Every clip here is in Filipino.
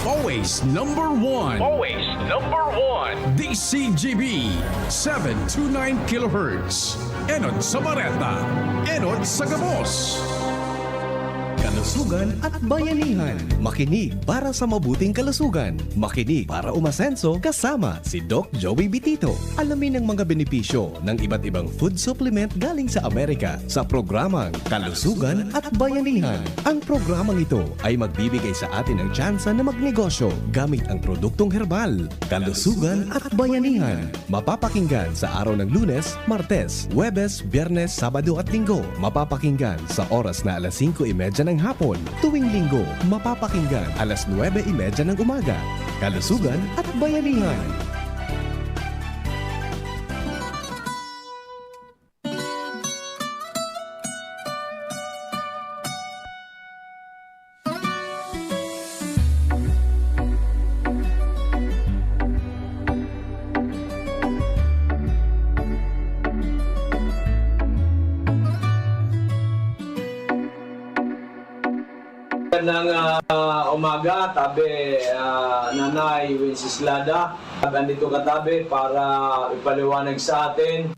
Always number one. Always number one. DCGB 729 kHz. Enod sa Bareta. Enod sa Gabos. Kalusugan at bayanihan. Makinig para sa mabuting kalusugan. Makinig para umasenso kasama si Doc Joey Bitito. Alamin ang mga benepisyo ng iba't ibang food supplement galing sa Amerika sa programang Kalusugan at Bayanihan. Ang programang ito ay magbibigay sa atin ng tsansa na magnegosyo gamit ang produktong herbal. Kalusugan at Bayanihan. Mapapakinggan sa araw ng Lunes, Martes, Huwebes, Biyernes, Sabado at Linggo. Mapapakinggan sa oras na alas 5:30 ng hapon. Tuwing Linggo, mapapakinggan alas 9:30 ng umaga. Kalusugan at Bayanihan. Magandang umaga, tabi Nanay Wenceslada. Andito katabi para ipaliwanag sa atin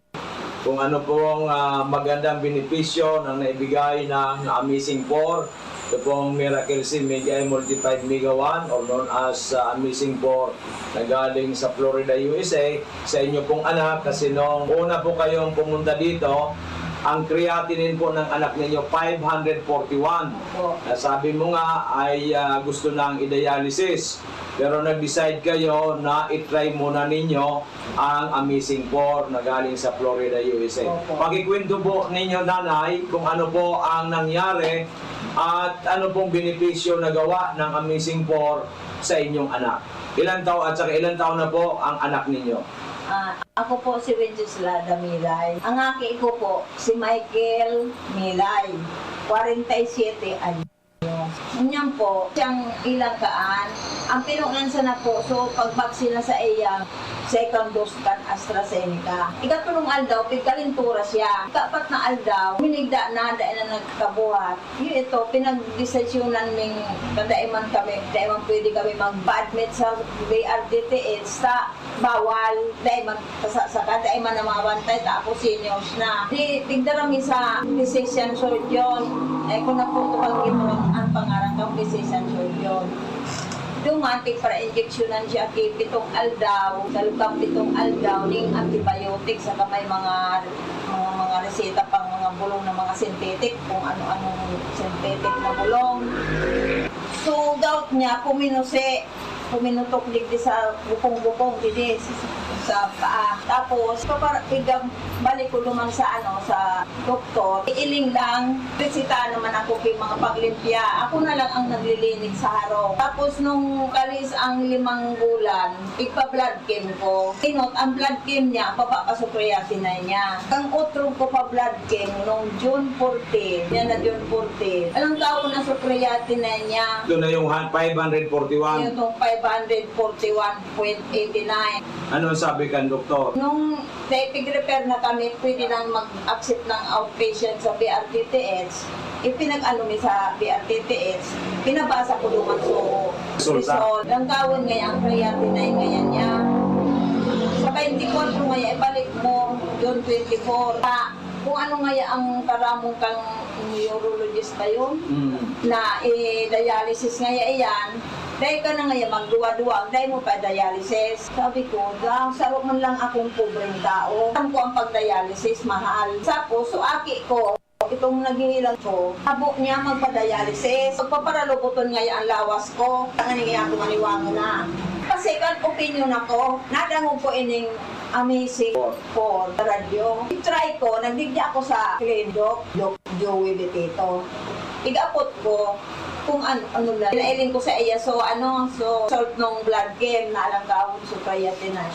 kung ano pong magandang benepisyo na naibigay ng Amazing 4. Ito pong Miracle Seed Mega Multiplied Mega 1 or known as Amazing 4 na galing sa Florida, USA sa inyo pong anak kasi nung una po kayong pumunta dito, ang creatinine po ng anak ninyo 541. Sabi mo nga ay gusto nang i-dialysis. Pero nag-decide kayo na i-try muna ninyo ang Amazing 4 na galing sa Florida, USA. Pakikwento po ninyo, Nanay, kung ano po ang nangyari at ano pong benepisyo na gawa ng Amazing 4 sa inyong anak. Ilan taon at saka ilan taon na po ang anak ninyo? Ako po si Wenceslada Milay. Ang aki ko po si Michael Milay, 47 anyo. Ganyan po, siyang ilang kaan. Ang pinungansa na po, so pagbaksina sa iya, second dose kan AstraZeneca. Ikatulong aldaw, pigkalintura siya. Ikapat na aldaw, minigda na, dahil na nagkabuhat. Yun ito, pinag-desisyonan ming kadaiman kami, daiman pwede kami mag-admit sa BRDTH sa bawal, daiman kasasaka, daiman na mga bantay, tapos seniors na. Di, tigdarami sa physician surgeon. Kung naputupag ito, ang pangarang kang physician surgeon. Dumating para injeksyonan siya kay 7 aldaw, dalukang 7 aldaw ning antibiotics sa may mga reseta pang mga bulong ng mga synthetic, kung ano-anong synthetic na bulong. So gout niya puminutok digdi sa bukong-bukong digdi sa paa. Tapos igang balik ko lumang sa sa doktor. Iiling lang, resita naman ako kay mga paglimpya. Ako na lang ang naglilinig sa harong. Tapos nung kalis ang 5 bulan, igpa-blood chem ko. Inot, ang blood chem niya, papapasukreatinay niya. Ang utrog ko pa blood chem nung June 14. Yan na June 14. Alang tao na sukreatinay niya. Ito na yung 541. Yung 541.89. Ano sabi kan doktor? Nung pig-repair na kami, pwede nang mag-accept ng outpatient sa BRTTH. Ipinag-ano mi sa BRTTH, pinabasa ko naman so result. Langkawan ngayon ang creatinine ngayon niya. Sa 24 ngayon, ibalik mo, June 24. Kung ano ngayon ang karamong kang neurologist ba yun? Na dialysis ngayon iyan, dahil ka na ngayon magduwa-duwa, dahil mo pa dialysis. Sabi ko, sarap man lang akong pobreng tao. Alam ko ang pag-dialysis, mahal. Tapos, so aki ko, itong naghihilang ko, habo niya magpa-dialysis. Pagpaparalukuton ngayon ang lawas ko, ang nangyayari ko maniwango na. Kasi kan opinion ako, nadangog ko ining Amazing 4 radyo. I-try ko, nagdigya ako sa Doc Joey Bitito. Igapot ko, kung ano lang. Pinailing ko sa iya, so salt nung blood chem na alam ka so creatinine.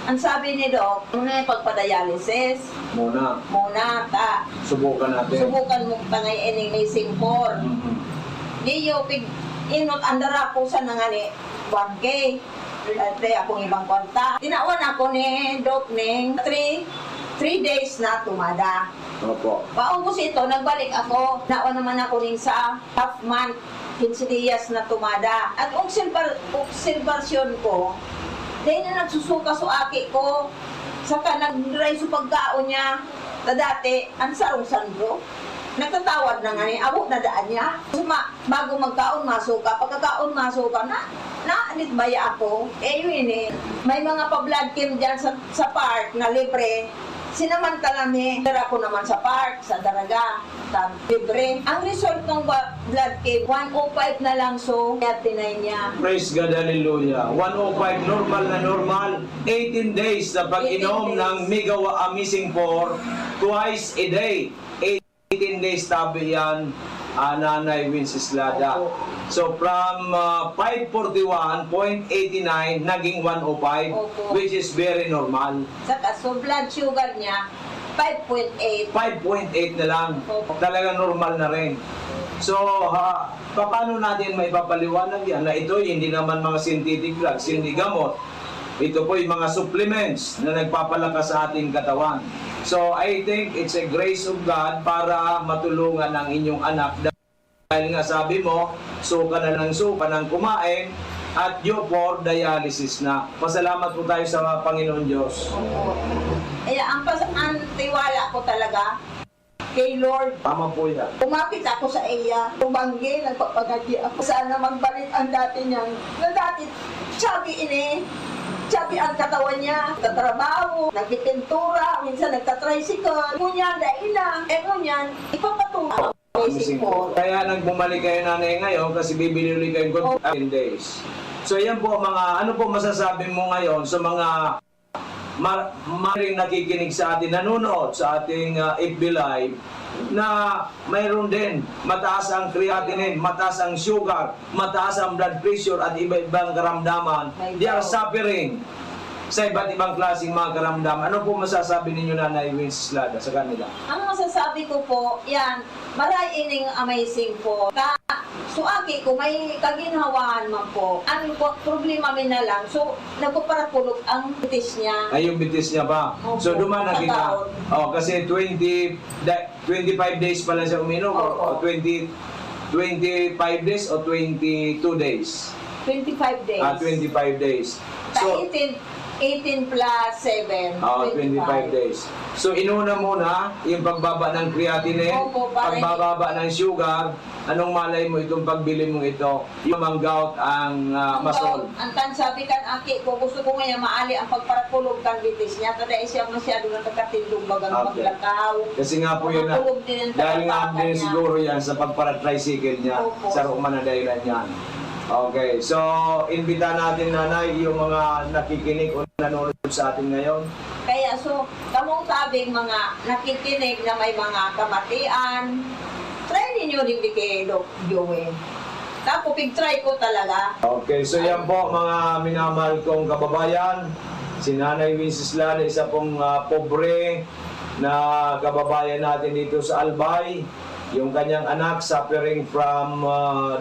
Ang sabi ni Doc, muna yung pagpa-dialysis. Muna, subukan natin. Subukan mo tangay ining Amazing 4. Diyo, inot, andara ko sa nangani, 1K. Dati akong ibang konta. Tinawan ako ni Doc ning 3 days na tumada. Opo. Paubos ito, nagbalik ako. Nawa naman ako rin sa half month. 15 días na tumada. At obserbasyon ko, dahil na nagsusuka sa aki ko, saka nag-dry sa pagkaon niya, na dati, ang sarong-sandro. Nagtatawad na nga niya, abot na daan niya. Bago magkaon, masuka. Pagkakaon, masuka na. Naanit baya ako. Eh yun eh, may mga pa-blood cam dyan sa park na libre. Sinamantala mi, dara ko naman sa park, sa Daraga, libre. Ang result ng blood cam, 105 na lang, so kaya tinay niya. Praise God, hallelujah. 105, normal. 18 days na pag-inom 18 days. ng Migawa Amazing 4, twice a day. 18 days tabi yan, Nanay Wenceslada. So from 541.89 naging 105, Opo. which is very normal. Saka, so blood sugar niya, 5.8. 5.8 na lang. Opo. Talaga normal na rin. So, paano natin may papaliwanag yan na ito hindi naman mga synthetic drugs, hindi gamot. Ito po yung mga supplements na nagpapalakas sa ating katawan. So, I think it's a grace of God para matulungan ang inyong anak. Dahil nga sabi mo, suka na ng suka ng kumain at due for dialysis na. Pasalamat po tayo sa Panginoon Diyos. Opo. Kaya ang tiwala ko talaga kay Lord. Tama po yan. Kumapit ako sa iya, tumanggi, nagpapagadi ako. Sana magbalik ang dati niyang, na dati, sabi sabi ang katawan niya, tatrabaho, nagpipintura, minsan nagtatricycle, ngunyan, daila, ngunyan, ipapatuloy. Amazing po. Kaya nagbumalik kayo nanay ngayon kasi bibili ulit kayo 10 days. So yan po mga, ano po masasabi mo ngayon sa mga maring nakikinig sa atin, nanonood sa ating FB Live, na mayroon din mataas ang creatinine, mataas ang sugar, mataas ang blood pressure at iba-ibang karamdaman. They are suffering sa iba't ibang klaseng mga karamdaman. Ano po masasabi ninyo, Nanay Wenceslada, sa kanila? Ang masasabi ko po, yan, maray ining amazing po. Suaki ko, may kaginhawaan man po. Ang problema min na lang, so nagpaparapulog ang bitis niya. Ay, yung bitis niya ba? Opo. So, duman na kita. Taon. Oh, kasi 25 days pa lang siya uminom, o Opo. 25 days o 22 days? 25 days. 25 days. So, 18 plus 7, 25 days. So, inuna muna yung pagbaba ng creatinine, Opo, para pagbababa ng sugar. Anong malay mo itong pagbili mo ito? Yung mang gout ang masol. Ang sabi kan aki ko, gusto ko ngayon maali ang pagparapulog kan bitis niya. Tada siya masyado na nagkatindog bagang Okay. maglakaw. Kasi nga po yun na, Mapulog din ang dahil nga tagapakan din niya. siguro yan sa pagpara-tricycle niya, Opo. sa rumana dahilan yan. Okay, so imbita natin, Nanay, yung mga nakikinig o nanonood sa atin ngayon. Kaya so, kamong sabing mga nakikinig na may mga kamatian, try ninyo din di kay Doc Joey. Tapos pig-try ko talaga. Okay, so yan po mga minamahal kong kababayan. Si Nanay Wenceslada, isa pong pobre na kababayan natin dito sa Albay. Yung kanyang anak suffering from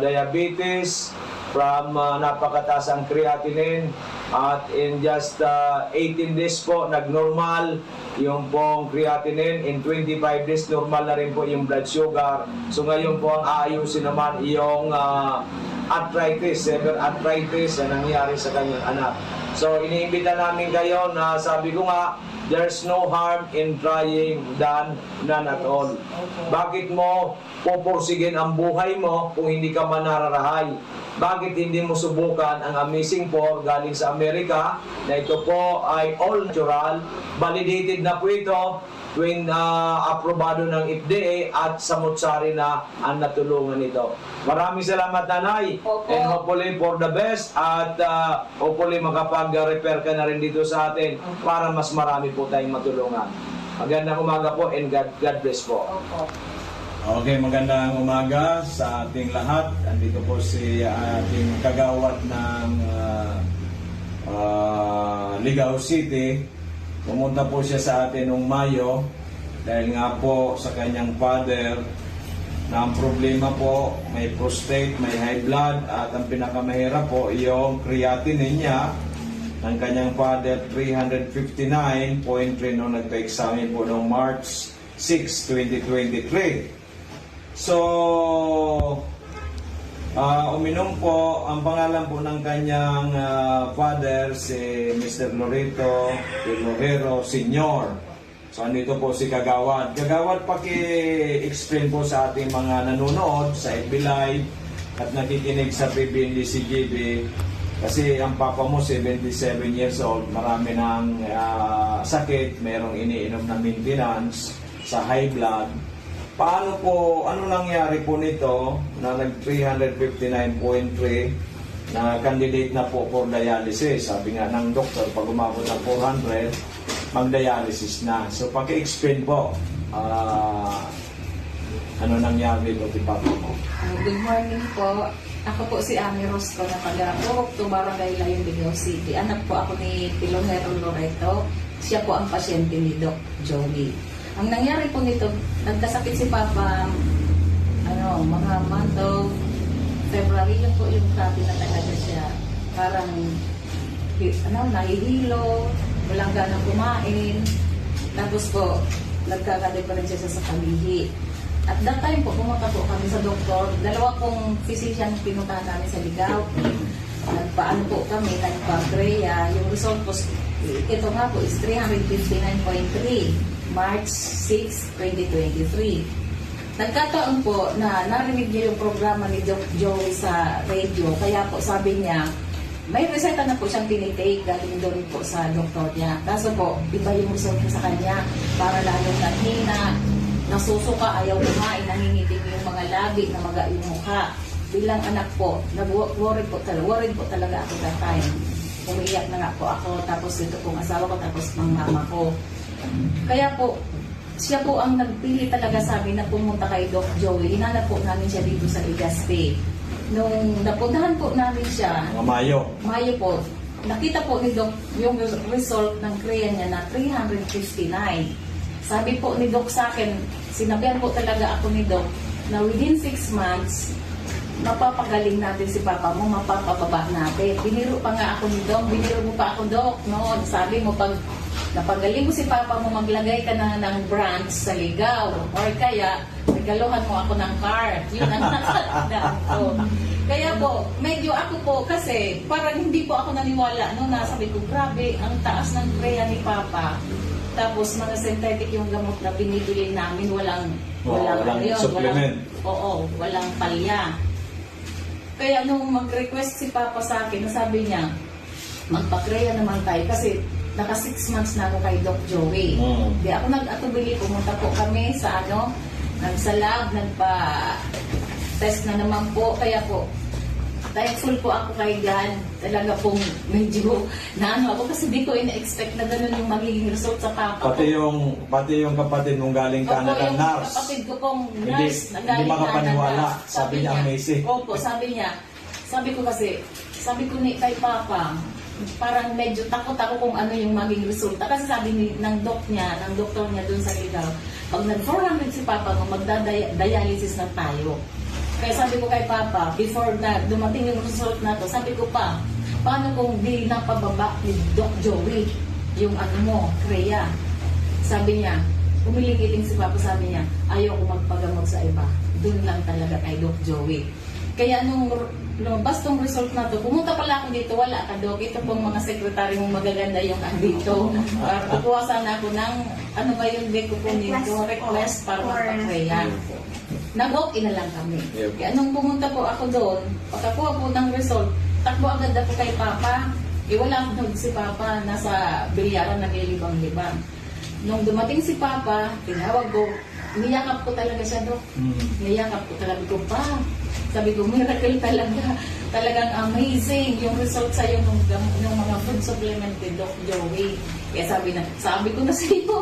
diabetes, from napakataas ang creatinine, at in just 18 days po nag-normal yung pong creatinine. In 25 days normal na rin po yung blood sugar. So ngayon po ang aayusin naman yung arthritis, severe arthritis na nangyari sa kanyang anak. So iniimbita namin kayo na sabi ko nga, there's no harm in trying than none at all. Bakit mo pupursigin ang buhay mo kung hindi ka manararahay? Bakit hindi mo subukan ang Amazing 4 galing sa Amerika na ito po ay all natural, validated na po ito, aprobado ng FDA at samutsari na ang natulungan nito. Maraming salamat, Nanay, Opo. and hopefully for the best, at hopefully makapag-repair ka na rin dito sa atin para mas marami po tayong matulungan. Magandang umaga po and God bless po. Opo. Okay, magandang umaga sa ating lahat. Andito po si ating kagawad ng Ligao City. Pumunta po siya sa atin noong Mayo dahil nga po sa kanyang father na ang problema po may prostate, may high blood, at ang pinakamahirap po yung creatinine niya ng kanyang father 359.3 nung nagpa-examine po noong March 6, 2023. So, Uminom po, ang pangalan po ng kanyang father, si Mr. Loreto Pilojero Sr. So, andito po si Kagawad. Kagawad, paki-explain po sa ating mga nanonood sa FB Live at nakikinig sa PBND-CGB. Kasi ang papa mo, 77 years old, marami ng sakit, merong iniinom na maintenance sa high blood. Paano po, ano nangyari po nito na nag-359.3 na candidate na po for dialysis? Sabi nga ng doktor, pag umabot ng 400, mag-dialysis na. So, paki-explain po, ano nangyari dito kay Papa mo? Good morning po. Ako po si Ami Rosco na taga-Purok, Barangay Layon, Ligao City. Anak po ako ni Pilojero Loreto. Siya po ang pasyente ni Doc Joey. Ang nangyari po nito, nagkasakit si Papa, mga month of February lang po yung grabe na talaga siya. Parang, nahihilo, walang ganang kumain. Tapos po, nagkakade pa rin siya sa kalihi. At that time po, pumunta po kami sa doktor. Dalawa pong physician pinuntahan namin sa Ligao. Nagpaano po kami, nagpa-Greya. Yung result po, ito nga po is 359.3. March 6, 2023. Nagkataon po na narinig niya yung programa ni Doc Joey sa radio. Kaya po sabi niya, may reseta na po siyang tinitake galing doon po sa doktor niya. Kaso po, iba yung result niya sa kanya para lalong nanghina, nasusuka, ayaw kumain, nangingitim yung mga labi, namaga yung mukha. Bilang anak po, worried po talaga ako that time. Umiiyak na nga po ako, tapos ito pong asawa ko, tapos mang mama ko. Kaya po, siya po ang nagpili talaga sa amin na pumunta kay Doc Joey. Hinanap po namin siya dito sa Legazpi. Nung napuntahan po namin siya, Mayo po, nakita po ni Doc yung result ng Korea niya na 359. Sabi po ni Doc sa akin, sinabihan po talaga ako ni Doc na within 6 months, mapapagaling natin si Papa mo, mapapababa natin. Biniro pa nga ako ni Doc, biniro mo pa ako, Doc, noon. Sabi mo, pag napagaling mo si Papa mo, maglagay ka na ng branch sa Ligao. Or kaya, regaluhan mo ako ng car. Yun ang nakatandaan ko. Kaya po, medyo ako po, kasi parang hindi po ako naniwala. No, nasabi ko, grabe, ang taas ng kreya ni Papa. Tapos mga synthetic yung gamot na binibili namin, walang supplement. Walang palya. Kaya nung mag-request si Papa sa akin, sabi niya, magpa-kreya naman tayo kasi naka 6 months na ako kay Doc Joey. Di ako nag-atubili, pumunta po kami sa nagsa-lab, nagpa-test na naman po. Kaya po, thankful po ako kay God. Talaga pong medyo ako kasi di ko ina-expect na gano'n yung magiging result sa Papa ko. Pati yung kapatid mong galing Canada, yung nurse. kapatid ko pong nurse na galing Hindi makapaniwala. Canada. Sabi niya, amazing. Opo, sabi niya. Sabi ko kay Papa, parang medyo takot ako kung ano yung maging resulta. Kasi sabi ng doktor niya dun sa Ligao, pag nag-400 si Papa mo, magda-dialysis na tayo. Kaya sabi ko kay Papa, before na dumating yung result na to, sabi ko pa, paano kung di napababa ni Doc Joey yung Kreya? Sabi niya, umiling-iling si Papa, sabi niya, ayaw ko magpagamot sa iba. Doon lang talaga kay Doc Joey. Kaya nung lumabas tong result na to, pumunta pala ako dito, wala ka, Doc. Ito pong mga sekretary mong magaganda yung andito. Para kukuha sana ako ng, yung deko po nito, request para magpa-Kreya. Nag-walk-in na lang kami. Kaya nung pumunta po ako doon, pagkakuha po ng result, takbo agad ako kay Papa. Wala akong si Papa, nasa bilyaran, naglilibang-libang. Nung dumating si Papa, tinawag ko, niyakap ko talaga siya, Doc. Niyakap ko talaga ko pa. Sabi ko, miracle talaga. Talagang amazing yung result sa'yo ng mga food supplement ni Doc Joey. Kaya sabi ko na sa iyo.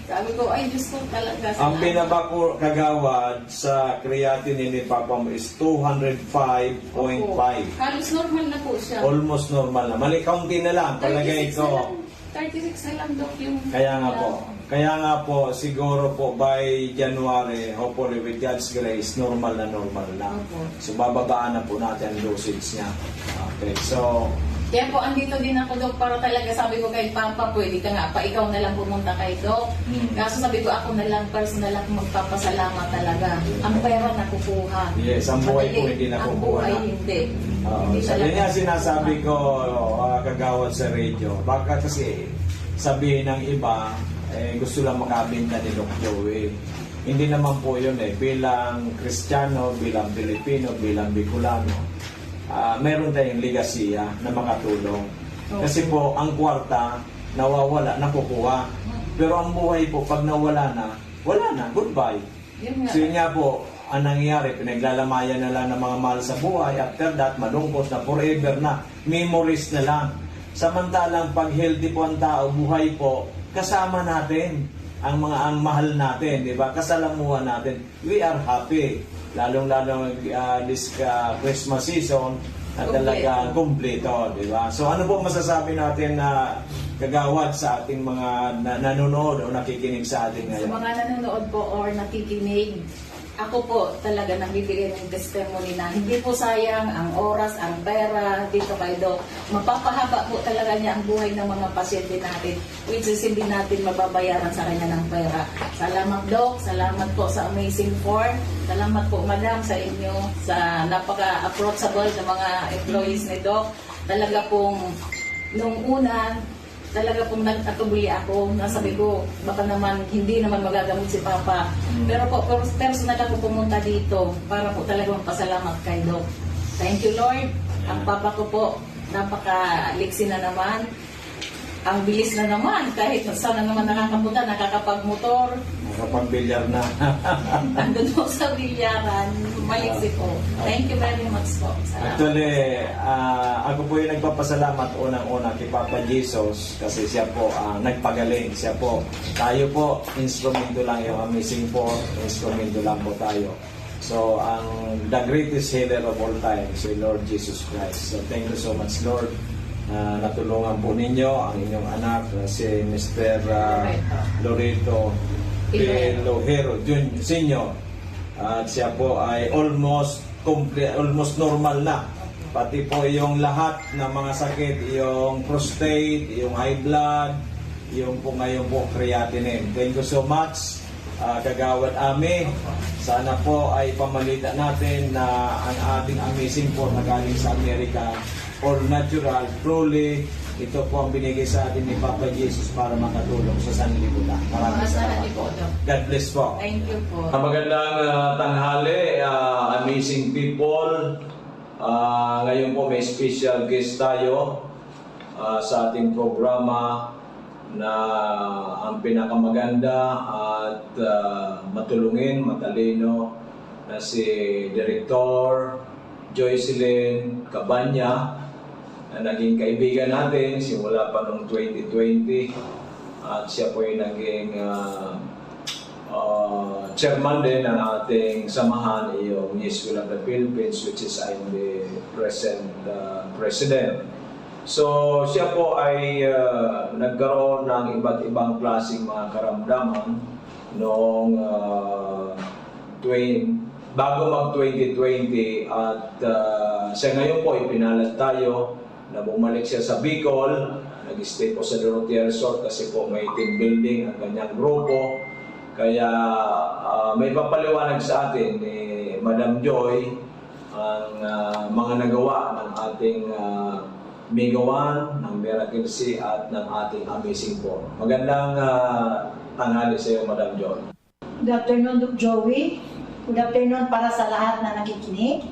Sabi ko, ay Diyos ko talaga. Ang pinabako kagawad sa creatinine ni Papa mo is 205.5. Halos normal na po siya. Almost normal na. Mali, kaunti na lang. Palagay ko. 36 na lang, Doc, yung... Kaya nga po, siguro po by January, hopefully with God's grace, normal na. Opo. So bababaan na po natin ang dosage niya. Okay, so Kaya po, andito din ako, Dok, para talaga sabi ko kay Papa, pwede ka nga pa, ikaw na lang pumunta kay Dok. Kaso sabi ko, ako na lang, personal lang magpapasalamat talaga. Ang pera nakukuha. Yes, ang buhay po Madali. hindi nakukuha Ang buhay na. hindi. Oo, Hindi so talaga. yun nga sinasabi ko, kagawad sa radio. Baka kasi sabihin ng iba, gusto lang makabinta ni Doc Joey. Hindi naman po yun bilang Kristiyano, bilang Pilipino, bilang Bicolano, meron tayong ligasiya na makatulong. Kasi po, ang kwarta, nawawala, nakukuha. Pero ang buhay po, pag nawala na, wala na, goodbye. Yun nga. So yun nga po, ang nangyayari, pinaglalamayan na lang ng mga mahal sa buhay. After that, malungkot na, forever na, memories na lang. Samantalang pag healthy po ang tao, buhay po, kasama natin ang mahal natin, di ba? Kasalamuhan natin. We are happy. Lalong-lalo this Christmas season na talaga kumpleto, di ba? So ano po masasabi natin na kagawad sa ating mga nanonood o nakikinig sa atin Sa ngayon? mga nanonood po or nakikinig, ako po talaga nagbibigay ng testimony na hindi po sayang ang oras, ang pera dito kay Doc. Mapapahaba po talaga niya ang buhay ng mga pasyente natin, which is hindi natin mababayaran sa kanya ng pera. Salamat, Doc. Salamat po sa Amazing 4. Salamat po, Madam, sa inyo, sa napaka-approachable na mga employees ni Doc. Talaga pong nung una, talaga pong nag-atubuli ako, nasabi ko, baka naman hindi naman magagamot si Papa. Pero po, personal ako pumunta dito para po talaga magpasalamat kay Doc. Thank you, Lord. Ang Papa ko po, napaka-liksi na naman. Ang bilis na naman, kahit saan na naman nakakapunta, nakakapag-motor. Nakapag-bilyar na. Andun po sa bilyaran, maliksi po. Thank you very much po. Salamat. Actually, ako po yung nagpapasalamat unang-una kay Papa Jesus kasi siya po nagpagaling. Siya po, tayo po, instrumento lang yung Amazing 4, instrumento lang po tayo. So, the greatest healer of all time, si Lord Jesus Christ. So, thank you so much, Lord. Natulungan po ninyo ang inyong anak, si Mr. Loreto Ilojero Senior. At siya po ay almost normal na. Pati po yung lahat ng mga sakit, yung prostate, yung high blood, yung po ngayon po creatinine. Thank you so much, Kagawad Ami. Sana po ay pamalita natin na ang ating Amazing 4 na galing sa Amerika, all natural, truly, ito po ang binigay sa atin ni Papa Jesus para makatulong sa sanlibutan. Maraming salamat po. God bless po. Thank you po. Magandang tanghali, amazing people. Ngayon po may special guest tayo sa ating programa na ang pinakamaganda at matulungin, matalino na si Director Joycelyn Cabanya, na naging kaibigan natin simula pa noong 2020 at siya po yung naging chairman din ng ating samahan, yung Youth School of the Philippines, which is I'm the present president. So siya po ay nagkaroon ng iba't ibang klaseng mga karamdaman noong bago mag 2020 at siya ngayon po ipinalat tayo na bumalik siya sa Bicol, nag-stay po sa Dorotea Resort kasi po may team building ang kanyang grupo. Kaya may papaliwanag sa atin ni Madam Joy ang mga nagawa ng ating Mega 1, ng Miracle C at ng ating Amazing 4. Magandang tanghali sa iyo, Madam Joy. Good afternoon, Doc Joey. Good afternoon para sa lahat na nakikinig.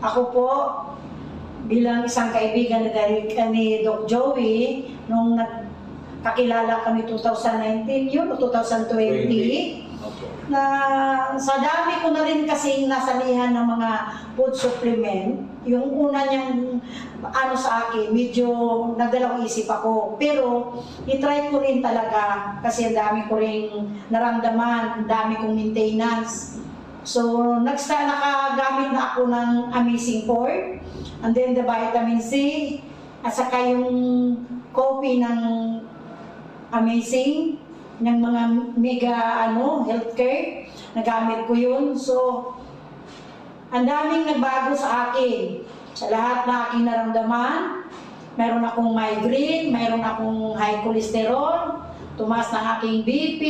Ako po, bilang isang kaibigan ni Doc Joey, nung nagkakilala kami 2019 yun o 2020, na sa dami ko na rin kasing nasalihan ng mga food supplement, yung una niyang sa akin, medyo nagdalawang isip ako. Pero, itry ko rin talaga kasi ang dami ko rin naramdaman, ang dami kong maintenance. So, nakagamit na ako ng Amazing 4. And then the vitamin C, at saka yung coffee ng Amazing, ng mga mega healthcare, nagamit ko yun. So, ang daming nagbago sa akin. Sa lahat na aking naramdaman, Meron akong migraine, meron akong high cholesterol, tumaas ng aking BP,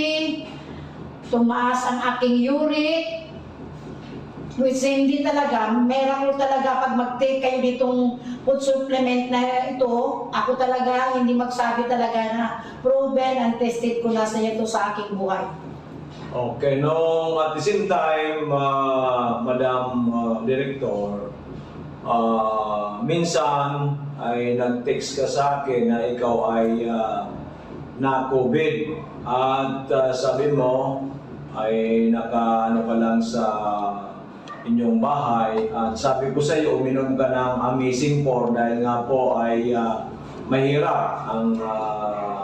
tumaas ang aking uric, which hindi talaga, miracle talaga pag mag-take kayo ditong food supplement na ito, ako talaga hindi magsabi talaga na proven and tested ko na sa ito sa aking buhay. Okay, no, at the same time, Madam Director, minsan ay nag-text ka sa akin na ikaw ay na-COVID at sabi mo ay naka-ano ka lang sa inyong bahay at sabi ko sa iyo uminom ka ng Amazing 4 dahil nga po ay mahirap ang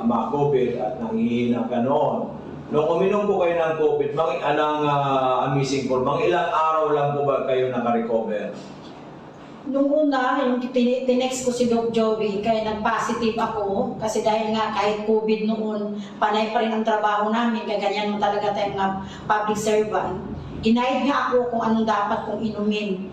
ma-COVID at nanghihina ka noon. Nung uminom po kayo ng COVID, Amazing 4, mga ilang araw lang po ba kayo naka-recover? Nung una, yung tinext ko si Doc Joey, kaya nag-positive ako. Kasi dahil nga kahit COVID noon, panay pa rin ang trabaho namin, kaya ganyan mo talaga tayong mga public servant. Ginaid niya ako kung anong dapat kong inumin.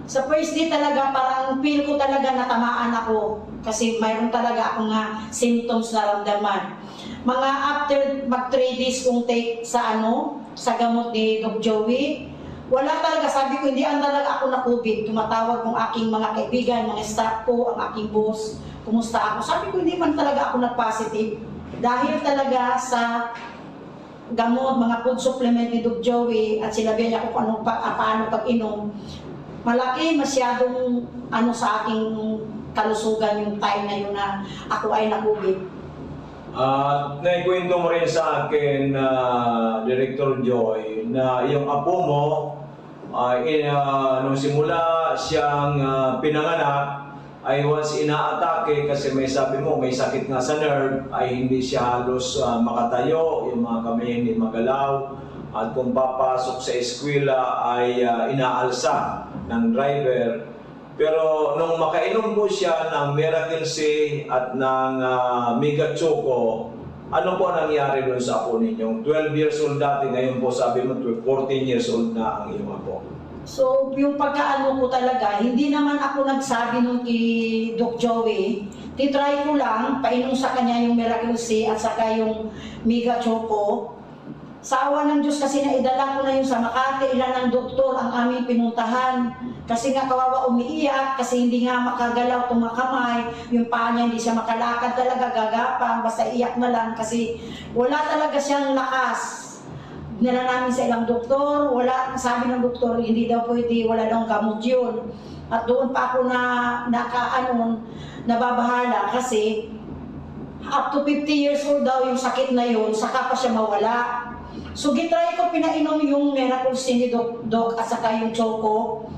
Sa first day talaga, parang feel ko talaga natamaan ako. Kasi mayroon talaga akong symptoms na ramdaman. Mga after mag 3 days kong take sa gamot ni Doc Joey, wala talaga, sabi ko, hindi talaga ako na COVID. Tumatawag ng aking mga kaibigan, mga staff ko, ang aking boss, kumusta ako. Sabi ko, hindi man talaga ako nag-positive. Dahil talaga sa gamot, mga food supplement ni Doc Joey, at sinabi niya kung paano pag-inom, malaki masyadong sa aking kalusugan yung time na yun na ako ay na-COVID. Naikwento mo rin sa akin, Director Joy, na yung apo mo, nung simula siyang pinanganak, ay once inaatake kasi may sabi mo, may sakit nga sa nerve, ay hindi siya halos makatayo, yung mga kamay hindi magalaw, at kung papasok sa eskwela ay inaalsa ng driver. Pero nung makainom po siya ng Miracle C at ng Mega Choco, ano po nangyari doon sa apo ninyo? 12 years old dati, ngayon po sabi mo 14 years old na ang iyong apo. So, yung pagkaano ko talaga, hindi naman ako nagsabi nung kay Doc Joey. Titry ko lang, painom sa kanya yung Miracle C at saka yung Mega Choco. Sa awa ng Diyos kasi naidala ko na yun sa Makati, ilan ng doktor ang aming pinuntahan. Kasi nga kawawa umiiyak, kasi hindi nga makagalaw itong mga kamay, yung paa niya hindi siya makalakad talaga, gagapang, basta iyak na lang kasi wala talaga siyang lakas. Dinala namin sa ilang doktor, sabi ng doktor, hindi daw pwede, wala daw gamot yun. At doon pa ako nababahala kasi up to 50 years old daw yung sakit na yun, saka pa siya mawala. So gitry ko pinainom yung Miracle C ni Doc at saka yung Choco.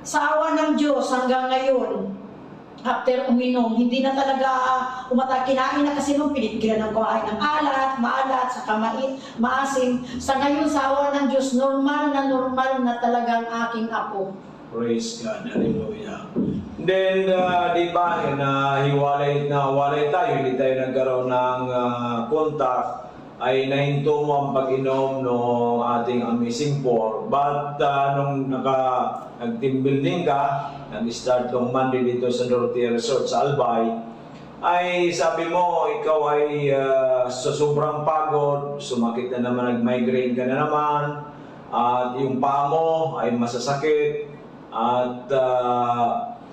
Sa awa ng Diyos hanggang ngayon, after uminom, hindi na talaga kinain na kasi nung pinitgilan ng kumain ng maalat, saka maasim. Sa ngayon, sa awa ng Diyos, normal na talagang aking apo. Praise God, hallelujah. Then, di ba, hiwalay tayo, hindi tayo nagkaroon ng contact, ay nahinto mo ang pag-inom ng ating Amazing 4. But nung nag-team building ka, nag-start tong Monday dito sa Dorotea Resort sa Albay, ay sabi mo, ikaw ay sa sobrang pagod, sumakit na naman, nag-migraine ka na naman, at yung paa mo ay masasakit, at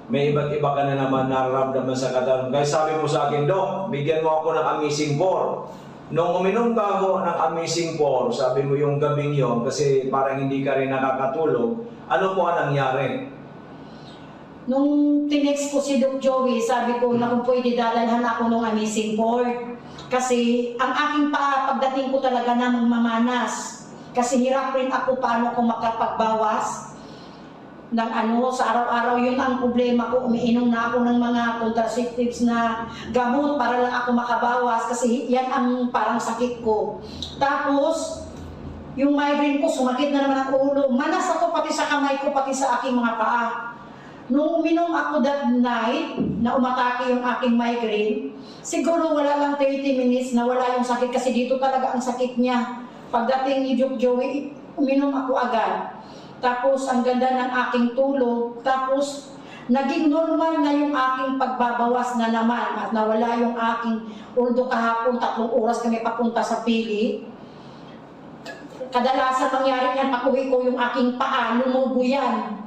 may iba't iba ka na naman nararamdaman sa katawan. Kaya sabi mo sa akin, Dok, bigyan mo ako ng Amazing 4. Nung uminom ka ako ng Amazing 4, sabi mo yung gabing yun, kasi parang hindi ka rin nakakatulog, ano po ang nangyari? Nung tinext ko si Doc Joey, sabi ko na kung pwede dadalhan ako ng Amazing 4. Kasi ang aking paa, pagdating ko talaga na mamanas. Kasi hirap rin ako paano ko makapagbawas ng sa araw-araw. Yun ang problema ko, umiinom na ako ng mga contraceptives na gamot para lang ako makabawas kasi yan ang parang sakit ko. Tapos, yung migraine ko, sumakit na naman ang ulo. Manas ako pati sa kamay ko, pati sa aking mga paa. Nung uminom ako that night, na umatake yung aking migraine, siguro wala lang 30 minutes na wala yung sakit kasi dito talaga ang sakit niya. Pagdating ni Doc Joey, uminom ako agad. Tapos, ang ganda ng aking tulog. Tapos, naging normal na yung aking pagbabawas na naman at nawala yung aking, although kahapon 3 oras kami papunta sa pili, kadalasan nangyari yan, pag-uwi ko yung aking paa, lumubo yan.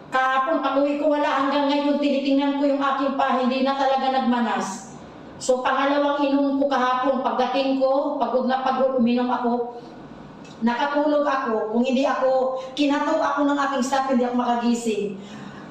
Kahapon, pag-uwi ko wala, hanggang ngayon, tinitingnan ko yung aking paa, hindi na talaga nagmanas. So, pangalawang inom ko kahapon, pagdating ko, pagod na pagod, uminom ako, nakatulog ako, kung hindi ako, kinatok ako ng aking staff, hindi ako makagising.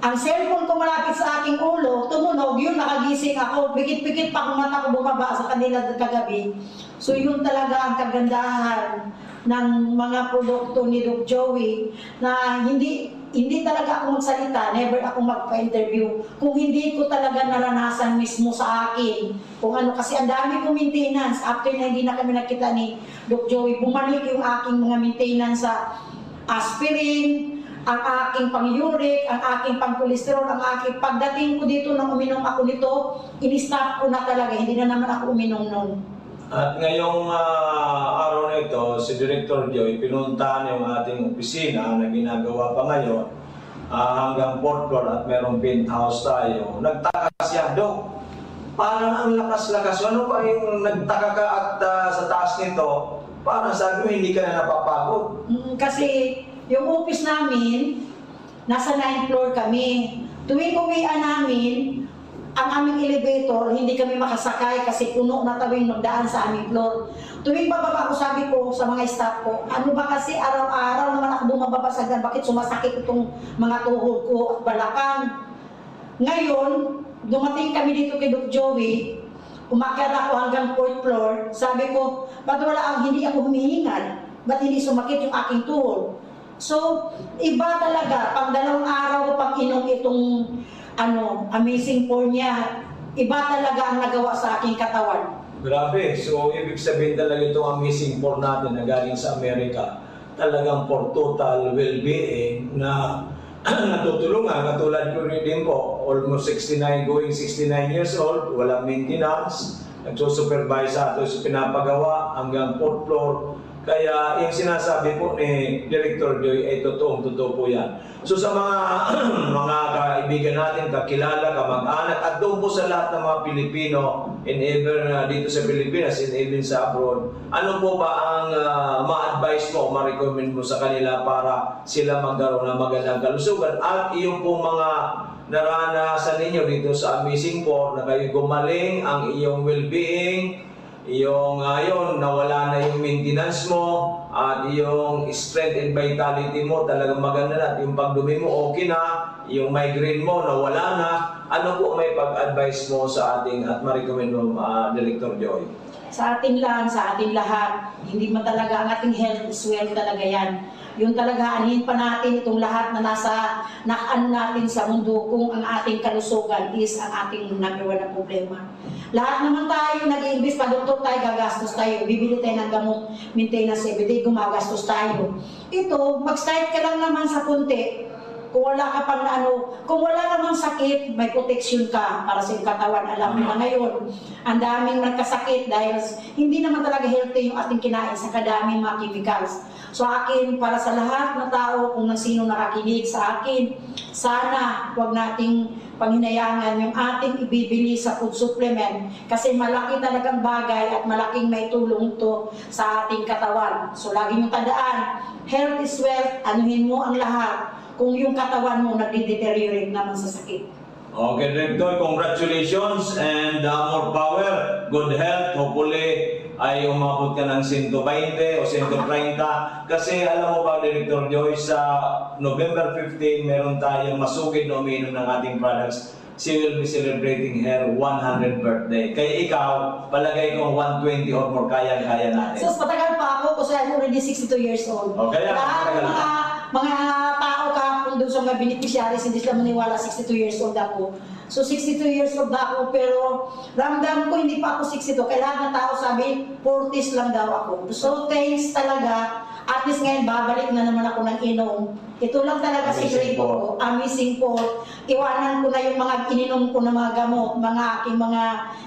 Ang cellphone ko malapit sa aking ulo, tumunog, yun, nakagising ako, pikit-pikit pa kung mata ko bumaba sa kanila kagabi. So, yun talaga ang kagandahan ng mga produkto ni Doc Joey na hindi talaga ako magsalita, never ako magpa-interview kung hindi ko talaga naranasan mismo sa akin. Kung ano, kasi ang dami kong maintenance. After na hindi na kami nakita ni Doc Joey, bumalik yung aking mga maintenance sa aspirin, ang aking pang-uric, ang aking pang-cholesterol, ang aking pagdating ko dito nang uminom ako nito, in-stop ko na talaga, hindi na naman ako uminom noon. At ngayong araw na ito, si Director Joy, pinuntahan yung ating opisina na ginagawa pa ngayon hanggang 4th floor at merong penthouse tayo. Nagtaka siya, Dok, parang ang lakas-lakas. Ano pa yung nagtaka ka at sa taas nito, parang sabi mo hindi ka na napapagod? Kasi yung office namin, nasa 9th floor kami. Tuwing uwian namin, ang aming elevator, hindi kami makasakay kasi puno na tawing magdaan sa aming floor. Tuwing bababa ko, sabi ko sa mga staff ko, ano ba kasi araw-araw naman ako bumababa sa hagdan, bakit sumasakit itong mga tuhod ko at balakang? Ngayon, dumating kami dito kay Doc Joey, umakyat ako hanggang 4th floor, sabi ko, ba't hindi ako humihingal? Ba't hindi sumakit yung aking tuhod? So, iba talaga, pang 2 araw ko pang inom itong amazing for niya, iba talaga ang nagawa sa aking katawan. Grabe. So, ibig sabihin talaga itong amazing for natin na galing sa Amerika, talagang for total well-being na natutulungan. Katulad ko rin din po, almost 69, going 69 years old, walang maintenance, nagsusupervise sa ato sa pinapagawa hanggang 4th floor. Kaya yung sinasabi po ni Director Joy ay totoo po yan. So sa mga kaibigan natin, kakilala, kamag-anak, at doon po sa lahat ng mga Pilipino, and even dito sa Pilipinas, and even sa abroad, ano po ba ang ma-advise mo, ma-recommend mo sa kanila para sila magkaroon ng magandang kalusugan? At yung po mga naranasan ninyo dito sa Amazing Four, na kayo gumaling, ang iyong well-being, yung ngayon nawala na yung maintenance mo at yung strength and vitality mo talagang maganda na at yung pagdumi mo okay na, yung migraine mo nawala na, ano po may pag-advise mo sa ating at ma-recommend mo Director Joy? Sa atin lang, sa atin lahat, hindi man talaga ang ating health is wealth talaga yan. Yun talaga, anin pa natin itong lahat na nakaan natin sa mundo kung ang ating kalusugan is ang ating number 1 na problema. Lahat naman tayo nag-i-invest pa, doktor tayo, gagastos tayo, bibili tayo ng gamot, maintenance everyday, gumagastos tayo. Ito, mag-start ka lang naman sa konti. Kung wala ka pang kung wala namang sakit, may protection ka para sa iyong katawan. Alam mo na ngayon, ang daming nagkasakit dahil hindi naman talaga healthy yung ating kinain sa kadaming mga chemicals. So akin, para sa lahat na tao, kung sino nakakinig sa akin, sana huwag nating panghinayangan yung ating ibibili sa food supplement kasi malaki talagang bagay at malaking may tulong to sa ating katawan. So lagi nyo tandaan, health is wealth, anuhin mo ang lahat kung yung katawan mo nagde-deteriorate naman sa sakit. Okay, Director, congratulations and more power, good health. Hopefully ay umabot ka ng 120 o 130. Kasi alam mo ba, Director Joy, sa November 15, meron tayong masugid na umiinom ng ating products. She will be celebrating her 100th birthday. Kaya ikaw, palagay kong 120 or more, kaya-kaya natin. So, patagal pa ako kasi I'm already 62 years old. Okay, lahat ng mga tao kahapon doon sa mga beneficiaries, hindi sila maniwala 62 years old ako. So 62 years old ako, pero ramdam ko hindi pa ako 62. Kaya lahat ng tao sabi, 40s lang daw ako. So thanks talaga. At least ngayon, babalik na naman ako ng inom. Ito lang talaga secret ko. Amazing po. Iwanan ko na yung mga ininom ko na mga gamot, mga aking mga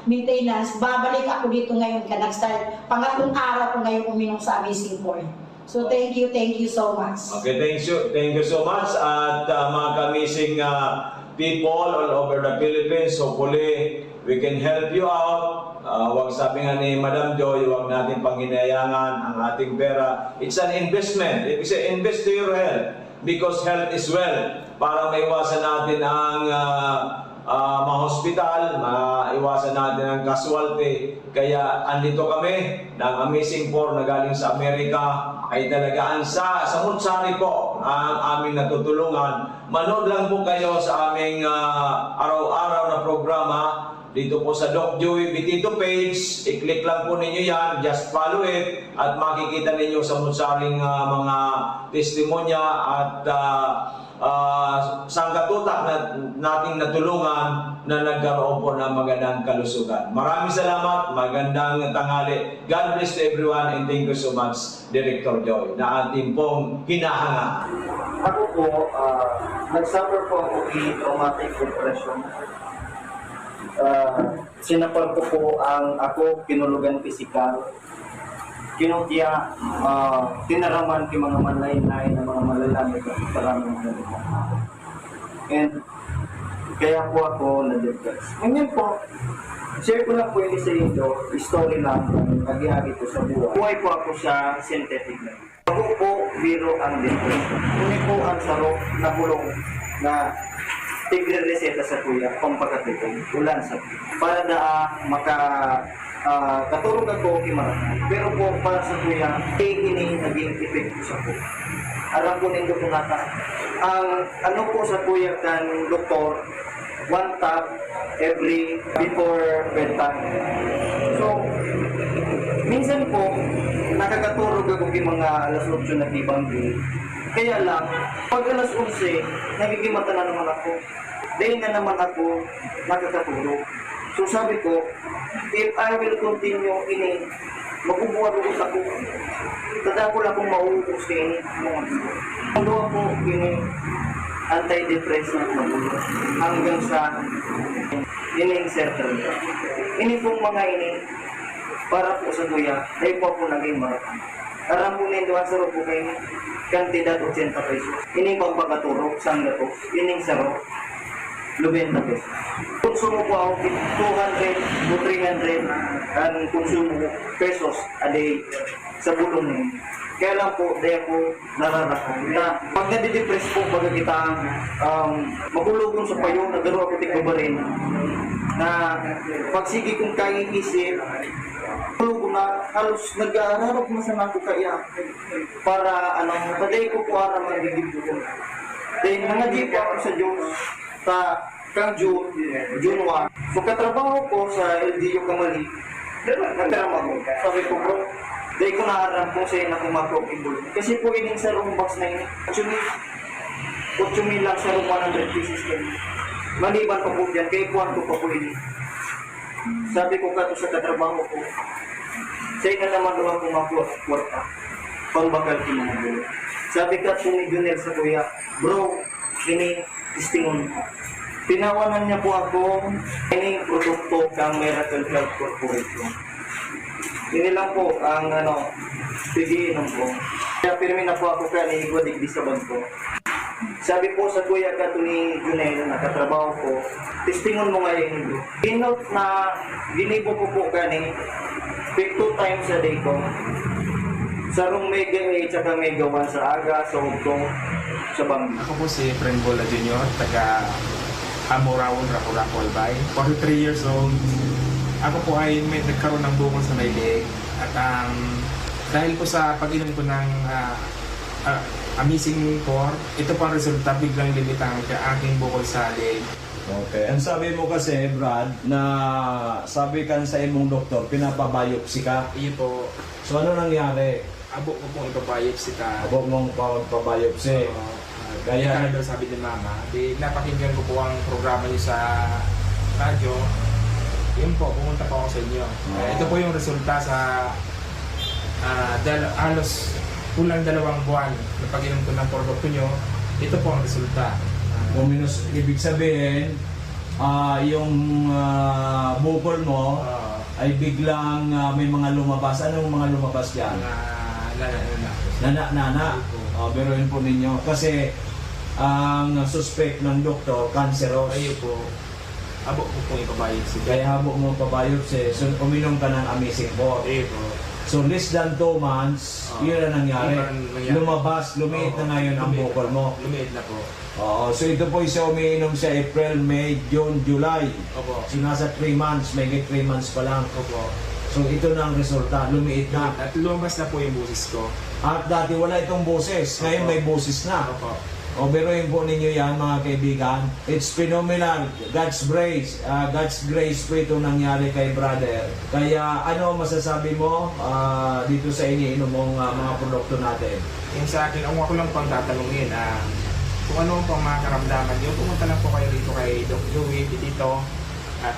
maintenance. Babalik ako dito ngayon ka nag-start. Pangatlong araw ko ngayon uminom sa Amazing Four. So thank you so much. Okay, thank you so much. At mga kamising people all over the Philippines. Hopefully, we can help you out. Wag sabi nga ni Madam Joy, wag natin panghinayangan ang ating pera. It's an investment. If you say invest to your health, because health is wealth. Para maiwasan natin ang ma-hospital, maiwasan natin ang casualty. Kaya andito kami ng Amazing Four na galing sa Amerika ay talagaan sa Mutsari po ang aming natutulungan. Manood lang po kayo sa aming araw-araw na programa dito po sa Doc Joey Bitito page. I-click lang po ninyo yan, just follow it at makikita ninyo sa Mutsaring mga testimonya at sangkatutak na nating natulungan na nagkaroon po ng magandang kalusugan. Maraming salamat, magandang tanghali. God bless to everyone and thank you so much, Director Joy, na ating pong hinahanga. Ako po, nag-suffer po ako with traumatic depression. Sinapal ko po ang ako, kinulugan pisikal. Kinutya, tinaraman ki mga malay-lay na mga malalamig at maraming ganito. And kaya po ako na-depress. Ngayon po, share ko lang po yung isa inyo, story lang, pag-ihagi ko sa buhay. Buhay po ako sa synthetic na. Ako po, biro ang depression. Hindi po ang sarok na bulong na tigre-reseta sa kuya, pampakatipon, ulan sa para na katulog ako kimarami. Pero po para sa kuya, ini naging epekto sa po. Alam po ninyo po nata. Ang ano po sa kuya kan doktor, 1 tap every before bedtime. So, minsan po, nakakatulog ako yung mga alas 8 na tibanggi. Kaya lang, pag alas 11, nagigimata na naman ako. Dahil na naman ako nakakatulog. So sabi ko, if I will continue ini, magbubuhat-buhat ako. Tada ko lang kung mauubos ka ini. Mundo ako ini, antidepressant na bulo. Hanggang sa ining circle. Ini pong mga ini, para po sa kuya, dahil po ako naging marathon. Aram po nito ang sarap po kayo, kantidad 80 pesos. Ini pang pagkaturok, sangga po, ining sarap. 90 pesos. Konsumo po ako 200 to 300 ang konsumo pesos a day sa bulong niyo. Kaya lang po, dahil po nararakan na pag nadidepress po pag kita magulugon sa payo, nagaro ako tigbabarin na pagsigi kong kaiisip, ko na halos nag-aararap masama ko kaya para paday ko po ara magiging ko. Dahil nangadip ako sa Diyos sa kang June 1. So katrabaho ko sa LDU Kamali, nagtrabaho ko. Sabi ko bro, dahil ko naharap po sa na kumakopibol. Kasi po ining sa room box na yun, 8,000 lang sa room 100 pieces kayo. Maliban pa po dyan, kaya kwanto pa po ini. Sabi ko kato sa katrabaho ko, sa ina naman naman kumakwarta, pangbakal ki mga bulo. Sabi ka po ni Junel sa kuya, bro, ini istingon ko. Tinawanan niya po ako, ini produkto kang Miracle Health Corporation. Ini lang po ang pigiinom ko. Kaya pirmi na po ako kaya ni Igwadig sa bangko. Sabi po sa kuya ka ni Junel na katrabaho ko, testingon mo nga yung bro. Inote na ginibo ko po kani 2 times a day ko. Sa room Mega 8 at Mega 1 sa aga, sa Hugtong, sa Bangli. Ako po si Fren Bola Jr., taga Amoraon, Raco-Raco, Albay. 43 years old. Ako po ay may nagkaroon ng bukol sa may leg. At dahil po sa pag-inom ko ng Amazing Four, ito po ang resulta, biglang limitang aking bukol sa leg. Okay, ang sabi mo kasi, Brad, na sabi kan sa imong doktor, pinapabiopsy ka. Iyo po, So ano nangyari? abo ko pong ipabiopsy ka. Abo mong pabiopsy. Kaya daw sabi ni Mama, di napakinggan ko po ang programa niyo sa radyo. Yun po, pumunta po ako sa inyo. Ito po yung resulta sa halos kulang 2 buwan na pag-inom ko ng produkto nyo. Ito po ang resulta. Minus, ibig sabihin, yung bukol mo ay biglang may mga lumabas. Anong mga lumabas yan? Nana. Biruin po ninyo. Kasi ang suspect ng doktor, cancerous. Ayun po, abo ko pong ipabiopsy. Kaya habok mo pa-biopsy, so uminom ka ng Amazing 4. Ayun po. So less than 2 months, yun ang nangyari. Yun ang nangyari. Lumabas, lumiit na ngayon ang Lumiit bukol na. mo. Lumiit na po. Oo, so ito po siya umiinom sa April, May, June, July. Opo. So nasa 3 months, may 3 months pa lang. Opo. So ito na ang resulta, lumiit na. At lumabas na po yung busis ko. At dati wala itong boses, ngayon Opo. may boses na. Opo. O biruin po ninyo yan mga kaibigan. It's phenomenal. God's grace. God's grace po ito nangyari kay brother. Kaya ano masasabi mo dito sa iniinom mong mga produkto natin? Yung sa akin, ang ako lang pang tatanungin, kung ano pang mga karamdaman nyo, pumunta lang po kayo dito kay Doc Joey Bitito at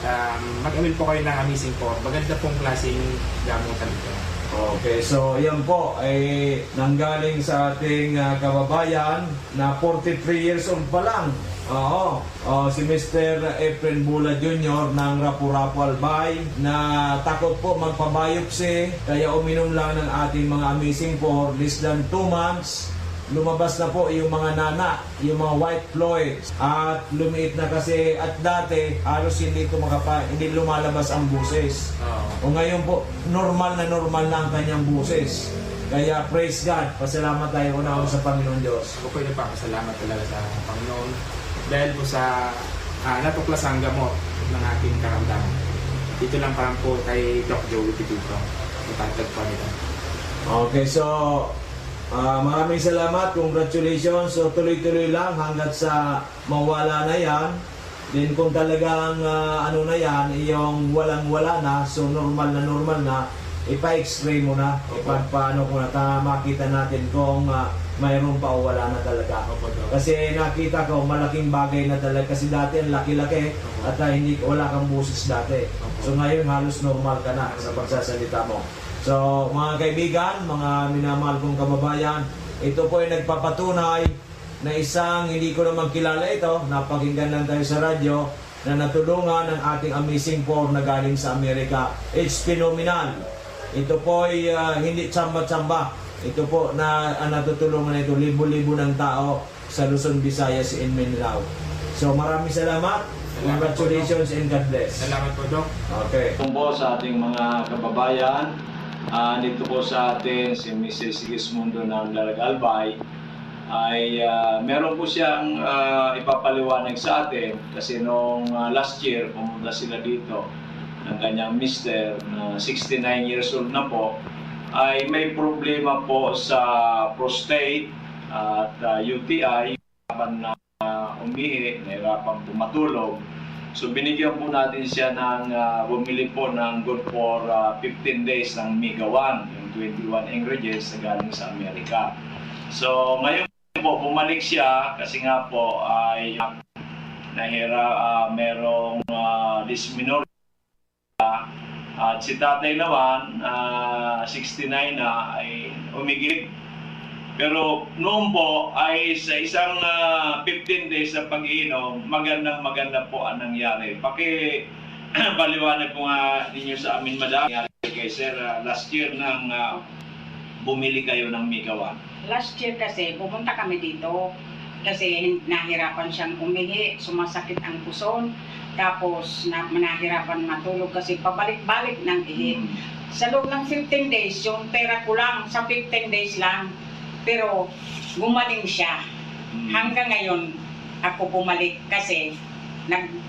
mag-avail po kayo ng Amazing 4. Maganda pong klaseng gamutan ito. Okay, so yan po ay nanggaling sa ating kababayan na 43 years old pa lang. Oo, si Mr. Efren Bula Jr. ng Rapu-Rapu Albay na takot po magpa-biopsy kaya uminom lang ng ating mga Amazing 4 less than 2 months. Lumabas na po yung mga nana, yung mga white fluids at lumiit na kasi at dati halos hindi lumalabas ang buses. O ngayon po normal na ang kanyang buses. Kaya praise God, pasalamat tayo una sa Panginoon Diyos. Ako po nagpapasalamat talaga sa Panginoon dahil po sa natuklasang gamot ng aking karamdaman. Dito lang parang po kay Doc Joey Bitito. Matatagpuan nito. Okay, so maraming salamat, congratulations. So tuloy-tuloy lang hanggat sa mawala na yan. Then kung talagang ano na yan, yung walang-wala na, so normal na, ipa-x-ray mo na, ipagpaano ko na, makita natin kung mayroon pa o wala na talaga. Kasi nakita ko, malaking bagay na talaga. Kasi dati ang laki-laki at wala kang busis dati. So ngayon halos normal ka na sa pagsasalita mo. So mga kaibigan, mga minamahal kong kababayan, ito po ay nagpapatunay na isang hindi ko naman kilala ito, napakinggan lang tayo sa radyo, na natulungan ng ating Amazing 4 na galing sa Amerika. It's phenomenal. Ito po ay hindi tsamba-tsamba. Ito po na natutulungan ito libo-libo ng tao sa Luzon, Visayas, and Mindanao. So maraming salamat. Congratulations and God bless. Salamat po, Doc. Okay. Kung po sa ating mga kababayan, dito po sa atin si Mrs. Sigismundo ng Albay ay meron po siyang ipapaliwanag sa atin kasi noong last year pumunta sila dito ng kanyang mister na 69 years old na po ay may problema po sa prostate at UTI, nahirapan na umihi, nahirapan po matulog. So binigyan po natin siya ng bumili po ng good for 15 days ng Mega 1, yung 21 ingredients na galing sa Amerika. So ngayon po bumalik siya kasi nga po ay merong dysmenorrhea at si tatay naman 69 na ay umigib. Pero noon po ay sa isang 15 days na pag-iinom, maganda po ang nangyari. Paliwanag ko nga ninyo sa amin, madam. Kay sir, last year nang bumili kayo ng Mega 1. Last year kasi, pumunta kami dito kasi nahirapan siyang umihi, sumasakit ang puson, tapos nahirapan matulog kasi pabalik-balik ng ihi. Sa loob ng 15 days, yung pera ko lang, sa 15 days lang, pero gumaling siya. Hanggang ngayon, ako bumalik kasi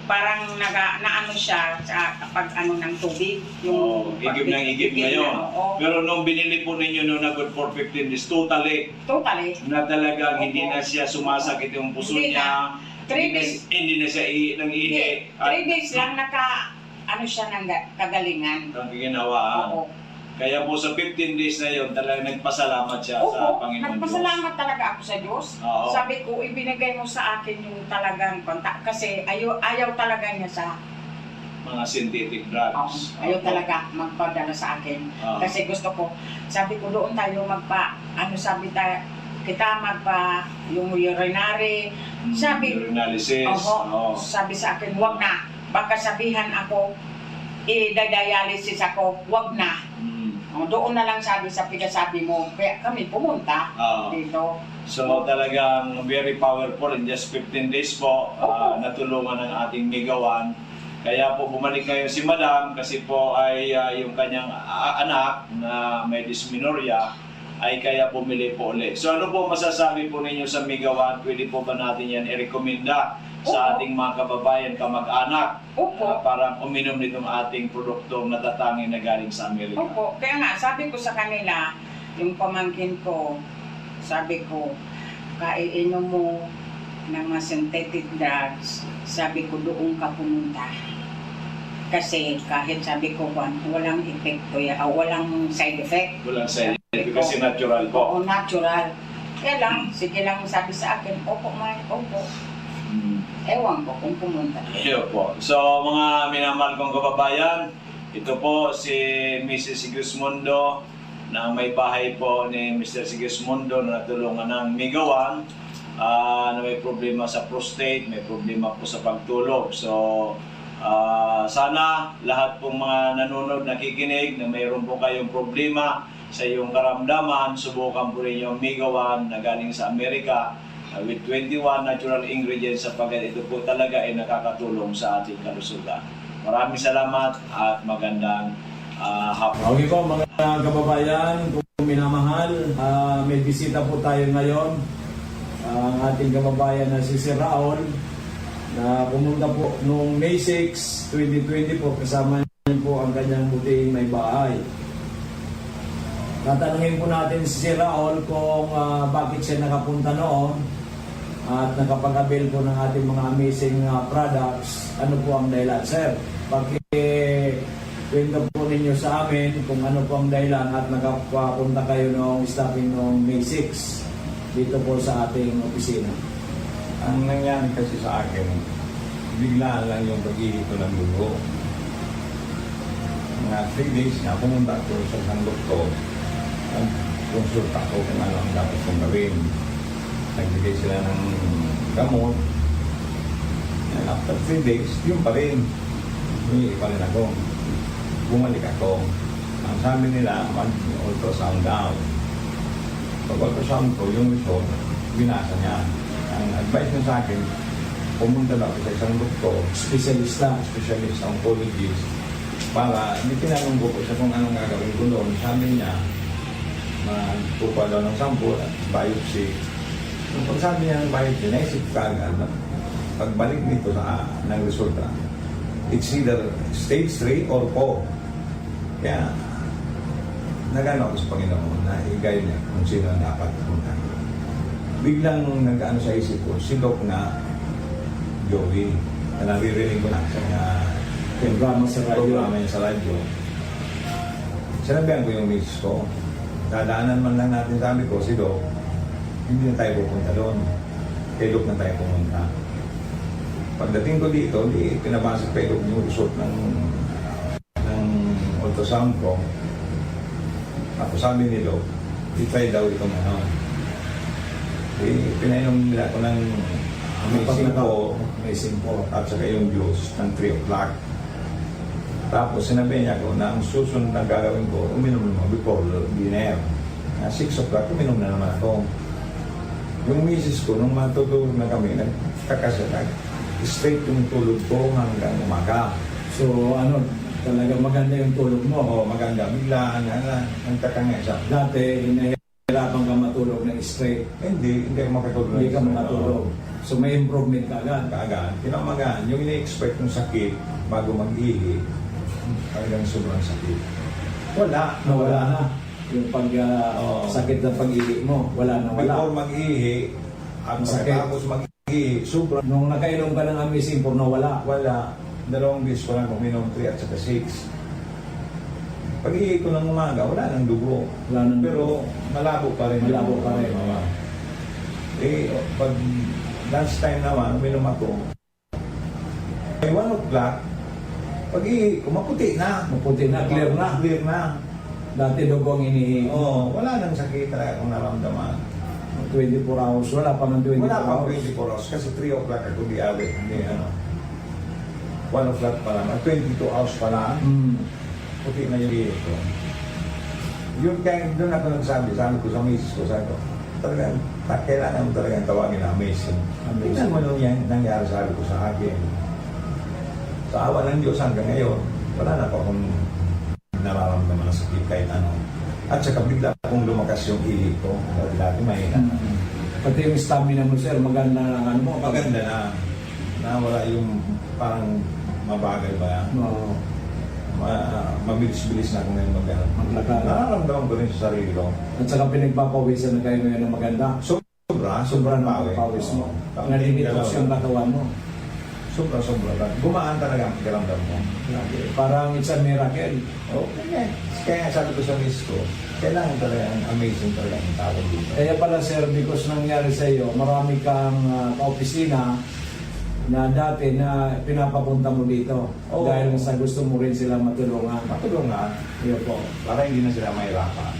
parang naano siya sa pag ano ng tubig. Yung igib ng igib ngayon. Pero nung binili po ninyo nung na good for 15 days, totally. Na talagang hindi na siya sumasakit yung puso niya. 3 days. Hindi na siya nang-ihi. 3 days lang ano siya ng kagalingan. Ang ginawaan. Oo. Kaya po sa 15 days na yun, talagang nagpasalamat siya sa Panginoon Diyos. Nagpasalamat talaga ako sa Diyos. Oo. Sabi ko, ibinigay mo sa akin yung talagang kontak kasi ayaw talaga niya sa mga synthetic drugs. ayaw talaga magpadala sa akin. Kasi gusto ko, sabi ko doon tayo yung urinary. Urinalysis. Sabi sa akin, wag na. Baka sabihan ako, i-dialysis ako, wag na. Doon na lang sabi sa pinasabi mo, kaya kami pumunta Oo. dito. So talagang very powerful. In just 15 days po, natulungan ng ating Migawan. Kaya po bumalik ngayon si Madam kasi po ay yung kanyang anak na may dysmenorrhea ay kaya bumili po ulit. So ano po masasabi po ninyo sa Migawan? Pwede po ba natin yan i-recommenda sa ating mga kababayan, kamag-anak para uminom nitong ating produktong natatanging na galing sa Amerika? Opo, kaya nga sabi ko sa kanila, yung pamangkin ko, sabi ko, kaiinom mo ng mga synthetic drugs, sabi ko doon ka pumunta. Kasi kahit sabi ko, walang epekto, walang side effect. Walang side effect kasi natural po. Oo, natural. Kaya lang, sige lang sabi sa akin, opo, opo. Ewan ko kung pumunta. Iyo po. So mga minamahal kong kababayan, ito po si Mrs. Sigismundo na may bahay po ni Mr. Sigismundo na natulungan ng Migawan na may problema sa prostate, may problema po sa pagtulog. So sana lahat pong mga nanonood, nakikinig na mayroon po kayong problema sa iyong karamdaman, subukan po rin yung Migawan na galing sa Amerika with 21 natural ingredients sapagkat ito po talaga ay nakakatulong sa ating kalusugan. Maraming salamat at magandang hapon. Okay po mga kababayan, kung minamahal, may bisita po tayo ngayon. Ang ating kababayan na si Sir Raul na pumunta po noong May 6, 2020 po, kasama niya po ang kanyang buting may bahay. Tatanungin po natin si Sir Raul kung bakit siya nakapunta noon at nakapag-avail po ng ating mga amazing products. Ano po ang dahilan? Sir, kwento po ninyo sa amin kung ano po ang dahilan at nakapunta kayo noong stopping noong May 6 dito po sa ating opisina. Ang nangyari kasi sa akin, biglaan lang yung pag-ihip ko ng dugo. Mga 3 days na pumunta ko sa isang doktor. Nag-consulta ko kung ano ang dapat kong gawin. Nagbigay sila ng gamot. And after 3 days, yun pa rin. Humingi pa rin ako. Bumalik ako. Ang sabi nila, mag-ultrasound daw. Pag-ultrasound ko, yung result, binasa niya. Ang advice niya sa akin, pumunta daw sa isang doktor, specialist, oncologist, para hindi tinanong ko siya kung anong gagawin ko doon. Sabi niya, magpupa daw ng sample at biopsy. Yung pagsabi niya ng biopsy, naisip ka agad na pagbalik nito ng resulta, it's either stage 3 or 4. Kaya, nagano ako sa Panginoon na i-guide niya kung sino ang dapat pumunta. Biglang nag-ano sa isip ko, si Doc na Joey, na naririnig ko na sa programa niya sa radyo. Sinabihan ko yung miss ko, dadaanan man lang natin, sabi ko, si Doc, hindi na tayo pupunta doon. Kay Doc na tayo pumunta. Pagdating ko dito, pinabasa kay Doc yung result ng ultrasound ko. Tapos sabi ni Doc, i-try daw itong ano. Pinainom nila ko ng amazing po at saka yung juice ng 3 o'clock. Tapos sinabi niya ko na ang susunod na gagawin ko, uminom naman before dinner. 6 o'clock, uminom na naman ako. Yung misis ko, nung matutulog na kami, nagkakasakag. Straight yung tulog ko hanggang umaga. So ano, talaga maganda yung tulog mo? Oo, maganda. Biglaan, nagtakanga siya. Dati, hinahirapan ka matulog ng straight? Hindi ako makatulog. Hindi ka makatulog. So may improvement ka agad? Kaagad. Kinamagaan. Yung ina-expect ng sakit bago mag-ihi, talagang sobrang sakit. Nawala na. Yung sakit ng pag-ihi mo, wala. Before mag-ihi, at pagkatapos mag-ihi, sobrang. Nung nakainom ka ng amazing for nawala? Wala. 2 beses ko lang uminom, 3 at saka 6. Pag-ihi ko ng umaga, wala nang dugo. Pero malabo pa rin. Pag lunch time naman, uminom ako. May 1 o'clock, pag-ihi ko, maputi na, clear na. Dati dugo ang inihi. Wala nang sakit talaga kung naramdaman. 24 hours, wala pa man 24 Wala pa hours. 24 hours kasi 3 o'clock ako di awit. 1 o'clock pa lang. 22 hours pa lang. Puti na yung ihi ko. Yun kaya doon ako nagsabi, sabi ko sa misis ko, sabi ko, talagang, kailangan mo talagang tawagin na amazing. Tingnan mo nung yan, nangyari sabi ko sa akin. Sa awa ng Diyos hanggang ngayon, wala na po akong nararamdaman na sakit kahit ano. At saka bigla akong lumakas yung ilig ko. Dati mahina. Pati yung stamina mo, sir, maganda na ano mo? Maganda na. Wala yung parang mabagal ba yan? Oo. Mabilis-bilis na ako ngayon Maglakad. Nararamdaman ko rin sa sarili ko. At saka pinagpapawisan na kayo ngayon ng maganda. Sobrang pawis mo. Nalimitos yung katawan mo. Sobra. Gumaan talaga ang pakiramdam mo. Parang it's a miracle. Kaya sabi ko sa miss ko, kailangan talaga amazing talaga ang tawag dito. Kaya pala, sir, because nangyari sa iyo, marami kang kaopisina na dati na pinapapunta mo dito. Dahil sa gusto mo rin sila matulungan. Yun po. Para hindi na sila mahirapan.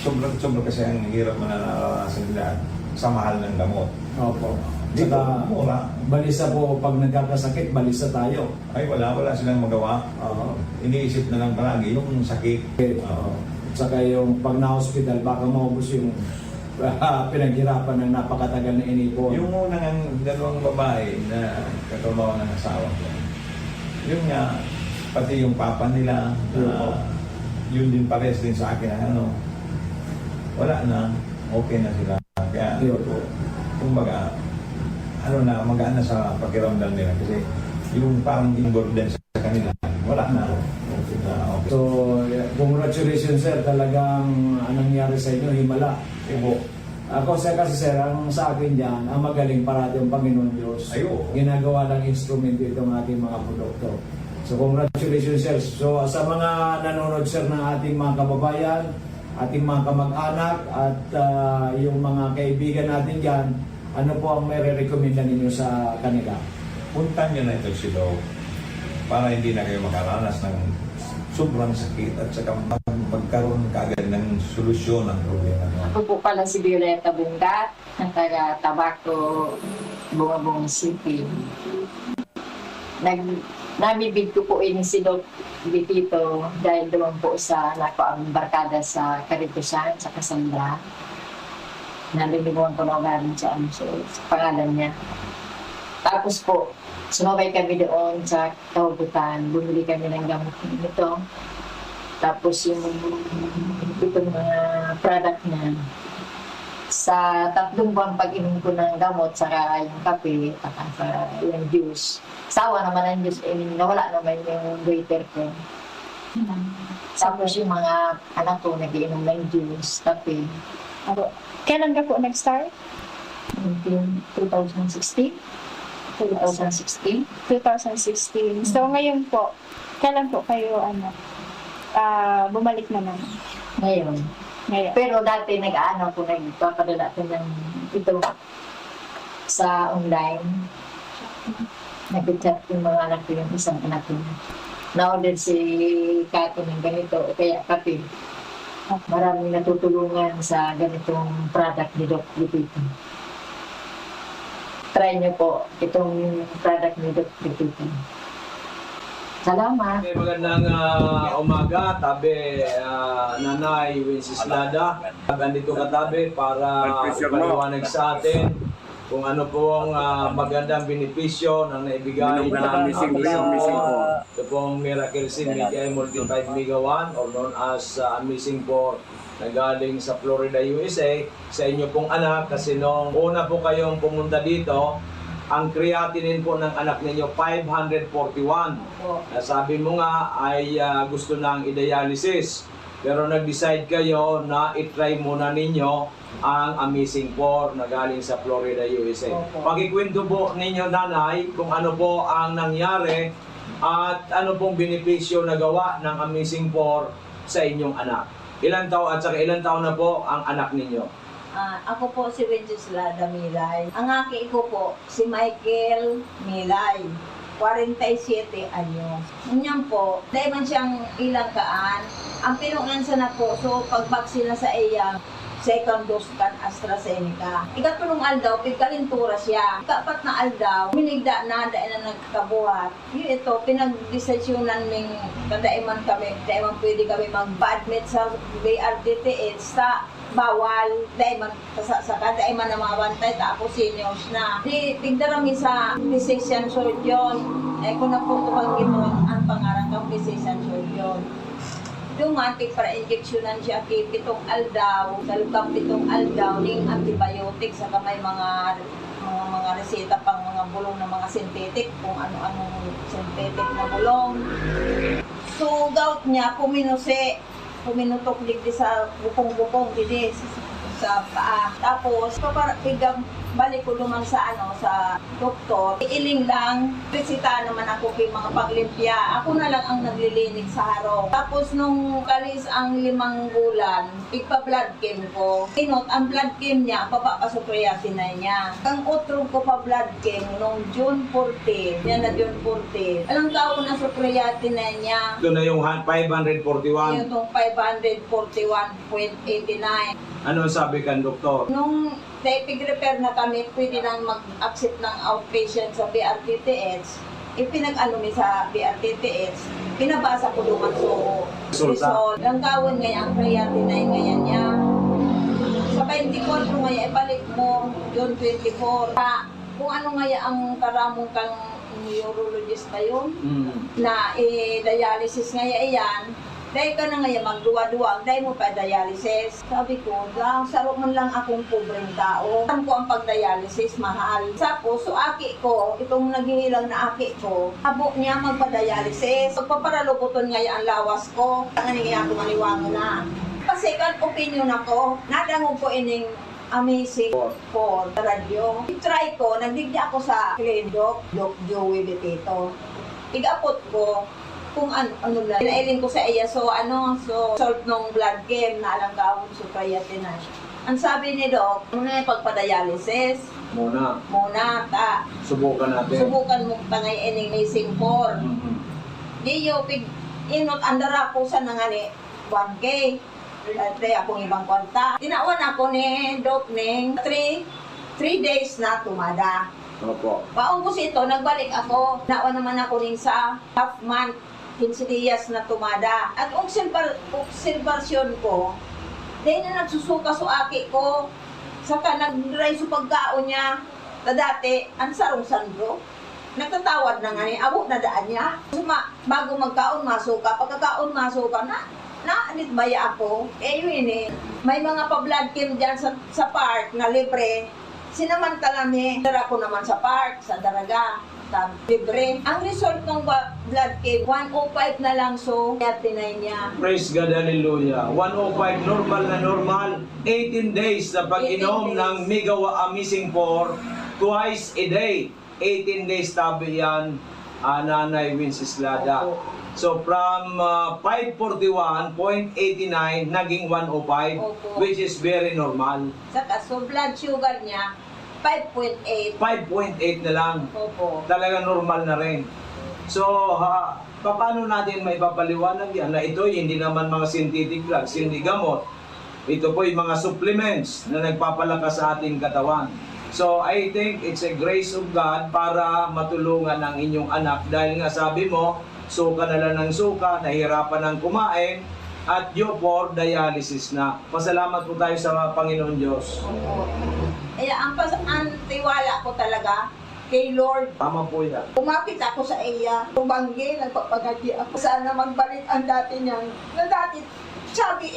Sobrang kasi ang hirap mo na naranasan nila sa mahal ng gamot. Opo. Dito, mura. Balisa po, pag nagkakasakit, balisa tayo. Ay, wala silang magawa. Iniisip na lang palagi yung sakit. Saka yung pag na-hospital, baka maubos yung pinaghirapan ng napakatagal na inipon. Yung unang dalawang babae na katrabaho ng asawa ko, yun nga, pati yung papa nila, yun din pares din sa akin, wala na, okay na sila. Kaya, kumbaga, magaan na sa pakiramdam nila kasi yung parang yung burden sa kanila, wala na. Okay. So, congratulations, sir. Talagang anong nangyari sa inyo, himala. Ako kasi sir, ang sa akin dyan, ang magaling parati ang Panginoon Diyos. Ginagawa ng instrumento itong ating mga produkto. So, congratulations, sir. So, sa mga nanonood, sir, ng ating mga kababayan, ating mga kamag-anak, at yung mga kaibigan natin dyan, ano po ang may re-recommenda ninyo sa kanila? Puntan nyo na ito si Doc para hindi na kayo makaranas ng sobrang sakit at saka magkaroon kaagad ng solusyon ng problema mo. Ako po pala si Violeta Bungat, ng taga Tabaco, Bungabong City. Namibig ko po ini si Doc Bitito dahil doon po sa nako ang barkada sa Caritusan, sa Cassandra. Nalilimuan ko na galing sa pangalan niya. Tapos po, sumabay kami doon sa Kahubutan. Bumili kami ng gamot nito. Tapos yung itong mga product niya. Sa 3 buwan pag-inom ko ng gamot, saka yung kape, saka yung juice. Sawa naman ang juice, nawala naman yung waiter ko. Tapos yung mga anak ko, nag-iinom ng juice, kape. Kailan ka po nag-start? 2016. 2016. So ngayon po, kailan po kayo bumalik naman? Ngayon. Pero dati nag-aano ko, nagpapadala ko ng ito sa online. Nag-chat yung mga anak ko, yung isang anak ko. Na-order si Kati ng ganito, o kaya kape. Maraming natutulungan sa ganitong product ni Doc Bitito. Try niyo po itong product ni Doc Bitito. Salamat. Magandang umaga, tabi Nanay Wenceslada. Andito katabi para ipaliwanag sa atin kung ano po ang magandang benepisyo ng naibigay ng Amazing Core. Ito pong Miracle Seed Media Multiplied Mega 1 or known as Amazing Core na galing sa Florida, USA sa inyo pong anak kasi nung una po kayong pumunta dito, ang creatinine po ng anak ninyo 541. Sabi mo nga ay gusto nang i-dialysis. Pero nag-decide kayo na i-try muna ninyo ang Amazing Core na galing sa Florida, USA. Pakikwento po ninyo, Nanay, kung ano po ang nangyari at ano pong benepisyo na gawa ng Amazing Core sa inyong anak. Ilan taon at saka ilan taon na po ang anak ninyo? Ako po si Wenceslada Milay. Ang aki ko po si Michael Milay. 47 anyos. Ngunyan po, dahil man siyang ilang kaan, ang pinunan sa na po, so pagbaksina sa iya, second dose kan AstraZeneca. Ikatulong aldaw, pigkalintura siya. Ikapat na aldaw, minigda na, dahil na nagkabuhat. Yun ito, pinag-desisyonan ng kadaiman kami, daiman pwede kami mag-admit sa BRTTH sa bawal, daiman sa kadaiman na mga bantay, tapos seniors na. Di, tigdarami sa physician surgeon. Kung na po ito pag ang pangarang kang physician surgeon. Dumating para injeksyonan siya kay pitong aldaw, salukang pitong aldaw, ning antibiotic sa kamay mga reseta pang mga bulong ng mga synthetic, kung ano-anong synthetic na bulong. So, gout niya, puminutok digdi sa bukong-bukong, digdi sa paa. Tapos, balik ko naman sa doktor. Iiling lang, resita naman ako kay mga paglimpya. Ako na lang ang naglilinig sa harong. Tapos nung kalis ang 5 bulan, igpa-blood chem ko. Inot, ang blood chem niya, papapasukriyasin na niya. Ang utrog ko pa blood chem nung June 14. Yan na June 14. Alang taon na sukriyasin na niya. Ito na yung 541. Yung 541.89. Ano sabi kan doktor? Nung pig-repair na kami, pwede nang mag-accept ng outpatient sa BRTTH. Ipinag-ano mi sa BRTTH, pinabasa ko duman so result. Langgawan ngayon ang creatinine ngayon niya. Sa 24 ngayon, ibalik mo, June 24. Kung ano ngayon ang karamong kang neurologist na yun, na dialysis ngayon iyan, dahil ka na ngayon magduwa-duwa, dahil mo pa dialysis. Sabi ko, sarap man lang akong pobreng tao. Alam ko ang pag-dialysis, mahal. Tapos, so aki ko, itong naghihilang na aki ko, habo niya magpa-dialysis. Pagpaparalokoton ngayon ang lawas ko, ang nangyayang ako maniwango na. Kasi kan opinion ako, nadangog ko ining amazing for radyo. I-try ko, nagdigya ako sa Doc Joey Betito. Igapot ko, kung ano lang. Pinailing ko sa iya, so salt ng blood chem na alang gawin so creatinine. Ang sabi ni Doc, muna yung pagpa-dialysis. Muna, subukan natin. Subukan mo tangay ining missing 4. Di yo, inot andara ko sa nangani 1K. Dahil akong ibang kwanta. Tinawan ako ni Doc ning 3 days na tumada. Opo. Paungkos ito, nagbalik ako. Nawa naman ako ning sa half month. 15 días na tumada. At obserbasyon ko, dahil na nagsusuka sa aki ko, saka nag-dry sa pagkaon niya, na dati, ang sarong sandro, nagtatawad na nga niya, abot na daan niya. Bago magkaon, masuka. Pagkakaon, masuka na anitbaya ako. Yun may mga pa-blood chem dyan sa park na libre. Sinamantala mi, dara ko naman sa park, sa Daraga. Libre. Ang result ng blood chem, 105 na lang, so creatinine niya. Praise God, hallelujah. 105, normal. 18 days na pag-inom ng Migawa Amazing 4, twice a day. 18 days tabi yan, Nanay Wenceslada. So from 541.89 naging 105, which is very normal. Saka, so blood sugar niya, 5.8. 5.8 na lang. Opo. Talaga normal na rin. So, paano natin may papaliwanag yan na ito hindi naman mga synthetic drugs, hindi gamot. Ito po yung mga supplements na nagpapalakas sa ating katawan. So, I think it's a grace of God para matulungan ang inyong anak dahil nga sabi mo, suka na lang ng suka, nahirapan ng kumain, at due for dialysis na. Pasalamat po tayo sa Panginoon Diyos. Kaya ang tiwala ko talaga kay Lord. Tama po yan. Kumapit ako sa iya, tumanggi, nagpapagadi ako. Sana magbalik ang dati niya. Na dati, sabi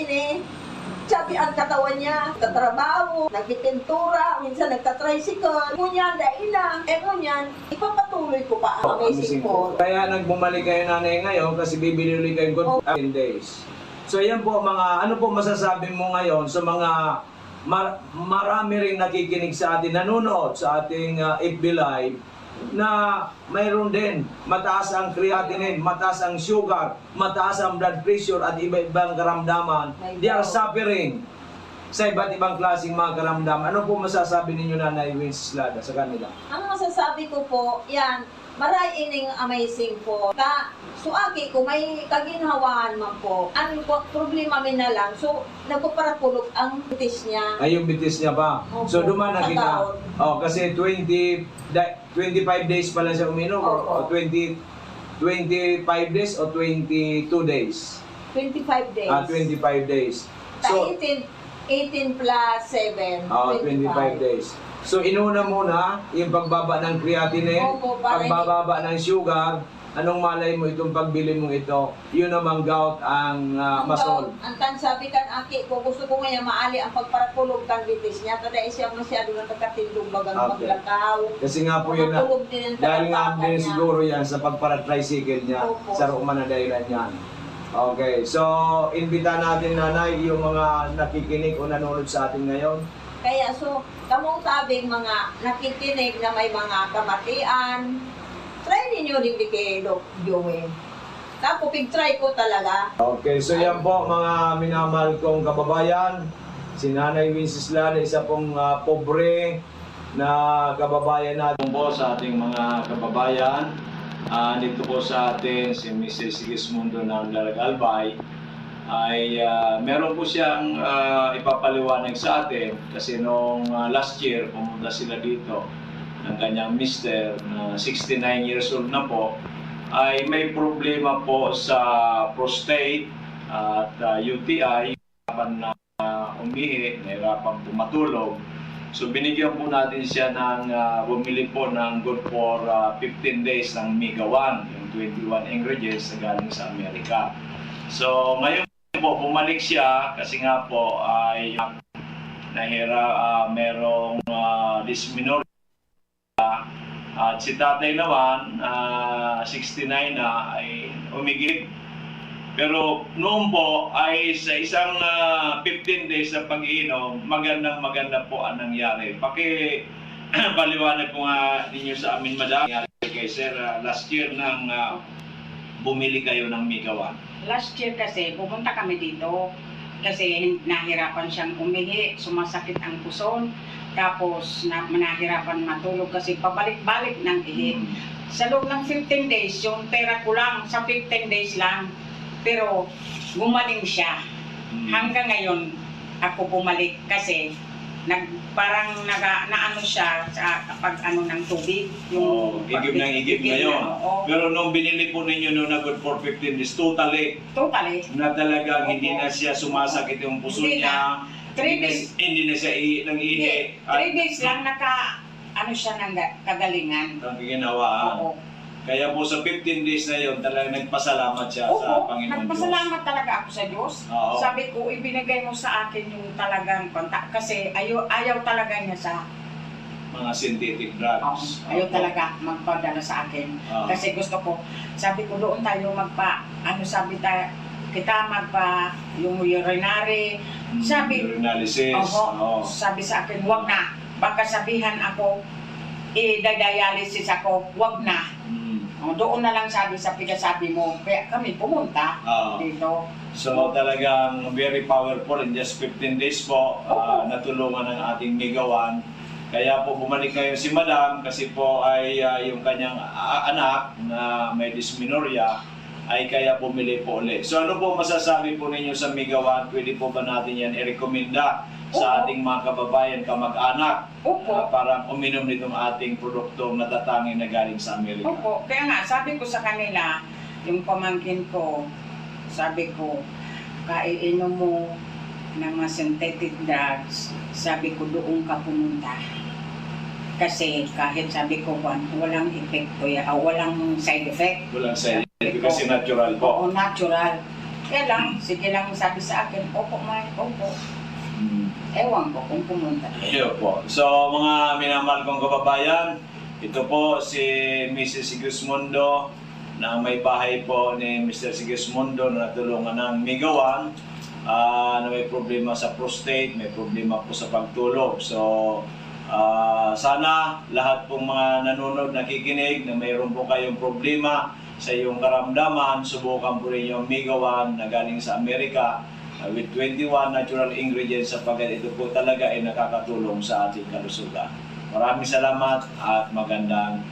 ang katawan niya, tatrabaho, nagpipintura, minsan nagtatricycle. Ngunyan, dailang. Ngunyan, ipapatuloy ko pa ang amazing ko. Kaya nagbumalik kayo nanay ngayon kasi bibili ulit kayo good 10 days. So yan po ano po masasabi mo ngayon sa mga marami rin nakikinig sa atin, nanonood sa ating FB Live na mayroon din mataas ang creatinine, mataas ang sugar, mataas ang blood pressure at iba-ibang karamdaman. They are suffering sa iba't ibang klaseng mga karamdaman. Ano po masasabi ninyo Nanay Wenceslada sa kanila? Ang masasabi ko po, yan, Maray ining amazing po. So aki ko may kaginhawaan man po. Ang problema min na lang. So nagpaparapulog ang bitis niya. Ay, yung bitis niya pa. Opo, So duman na kita. kataon. Oh, kasi 25 days pa lang siya uminom o 25 days o 22 days. 25 days. 25 days. So 18 plus 7. 25 days. So inuna muna yung pagbaba ng creatinine, Opo, para pagbababa ng sugar. Anong malay mo itong pagbili mo ito? Yun namang gout ang masol. Ang tansabi kan aki ko, gusto ko ngayon maali ang pagparapulog kan bitis niya. Kada siya masyado na nagkatindog bagang Okay. maglakaw. Kasi nga po yun na, Mapulog din ang dahil nga talapakan din niya. siguro yan sa pagpara-tricycle niya, Opo. sa roon na dahilan yan. Okay, so imbita natin nanay yung mga nakikinig o nanonood sa atin ngayon. Kaya so, kamong tabing mga nakikinig na may mga kamatian, try ninyo rin kay Doc Joey. Tapos pig-try ko talaga. Okay, so yan po mga minamahal kong kababayan. Si Nanay Wenceslada, isa pong pobre na kababayan natin po sa ating mga kababayan. Dito po sa atin si Mrs. Sigismundo ng Albay ay meron po siyang ipapaliwanag sa atin kasi noong last year pumunta sila dito ng kanyang mister na 69 years old na po ay may problema po sa prostate at UTI, nahirapan na umihi, nahirapan po matulog. So binigyan po natin siya ng bumili po ng good for 15 days ng Mega 1, yung 21 ingredients na galing sa Amerika. So ngayon po bumalik siya kasi nga po ay merong dysmenorrhea. At si tatay naman, 69 na, ay umigib. Pero noon po ay sa isang 15 days na pag-iinom, maganda po ang nangyari. Paliwanag po nga ninyo sa amin, madam. Kay sir, last year nang bumili kayo ng Mega 1. Last year kasi, pumunta kami dito. Kasi nahirapan siyang umihi, sumasakit ang puson. Tapos nahirapan matulog kasi pabalik-balik ng ihi. Sa loob ng 15 days, yung pera ko lang, sa 15 days lang. Pero gumaling siya. Hanggang ngayon, ako bumalik kasi naano siya sa kapag ng tubig. Yung Igib ng igib ngayon. Oo. Pero nung binili po ninyo noon na good for 15 days, totally na talagang hindi na siya sumasakit yung puso Hindi niya. 3 days. Hindi na siya nangihi. 3 days lang siya ng kagalingan. Ang ginawaan. Oo. Kaya po sa 15 days na yun, talagang nagpasalamat siya sa Oo, Panginoon Diyos. nagpasalamat talaga ako sa Diyos. Oo. Sabi ko, ibinigay mo sa akin yung talagang kontak kasi ayaw talaga niya sa Mga synthetic drugs. ayaw talaga magpadala sa akin. Oo. Kasi gusto ko, sabi ko doon tayo kita magpa yung urinary. Sabi, Urinalysis. Oo. sabi sa akin, wag na. Baka sabihan ako, i-dialysis ako, wag na. Doon na lang sabi sa pinasabi mo. Kaya kami pumunta dito. So talagang very powerful in just 15 days po, natulungan ng ating Mega 1. Kaya po bumalik ngayon si Madam kasi po ay yung kanyang anak na may dysmenorrhea ay kaya bumili po ulit. So ano po masasabi po ninyo sa Mega 1? Pwede po ba natin yan i-recommenda sa ating mga kababayan, kamag-anak para uminom nitong ating produktong natatanging na galing sa Amerika? Opo, kaya nga sabi ko sa kanila, yung pamangkin ko, sabi ko, kaiinom mo ng mga synthetic drugs, sabi ko doon ka pumunta. Kasi kahit sabi ko, walang epekto, walang side effect. Walang side effect kasi natural po. Oo, natural. Kaya lang, sige lang sabi sa akin, opo, opo. Ewan ko kung pumunta. Iyo po. So mga minamahal kong kababayan, ito po si Mrs. Sigismundo na may bahay po ni Mr. Sigismundo na natulungan ng Mega 1 na may problema sa prostate, may problema po sa pagtulog. So sana lahat pong mga nanonood, nakikinig na mayroon po kayong problema sa iyong karamdaman, subukan po rin yung Mega 1 na galing sa Amerika with 21 natural ingredients sapagkat ito po talaga ay nakakatulong sa ating kalusugan. Maraming salamat at magandang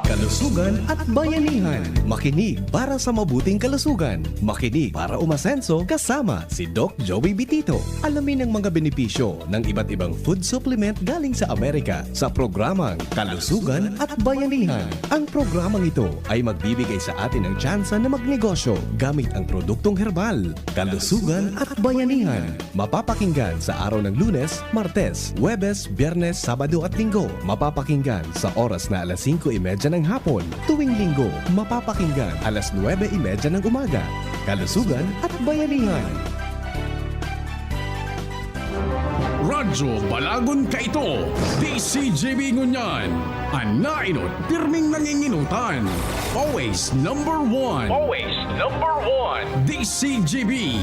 Kalusugan at bayanihan. Makinig para sa mabuting kalusugan. Makinig para umasenso kasama si Doc Joey Bitito. Alamin ang mga benepisyo ng iba't ibang food supplement galing sa Amerika sa programang Kalusugan at Bayanihan. Ang programang ito ay magbibigay sa atin ng tsansa na magnegosyo gamit ang produktong herbal. Kalusugan at Bayanihan. Mapapakinggan sa araw ng Lunes, Martes, Huwebes, Biyernes, Sabado at Linggo. Mapapakinggan sa oras na alas 5:30 ng hapon. Tuwing Linggo, mapapakinggan alas 9:30 ng umaga. Kalusugan at Bayanihan. Radyo Balagon Kaito, DCGB Ngunyan, Anainot, pirming nanginginutan. Always number one. Always number one. DCGB.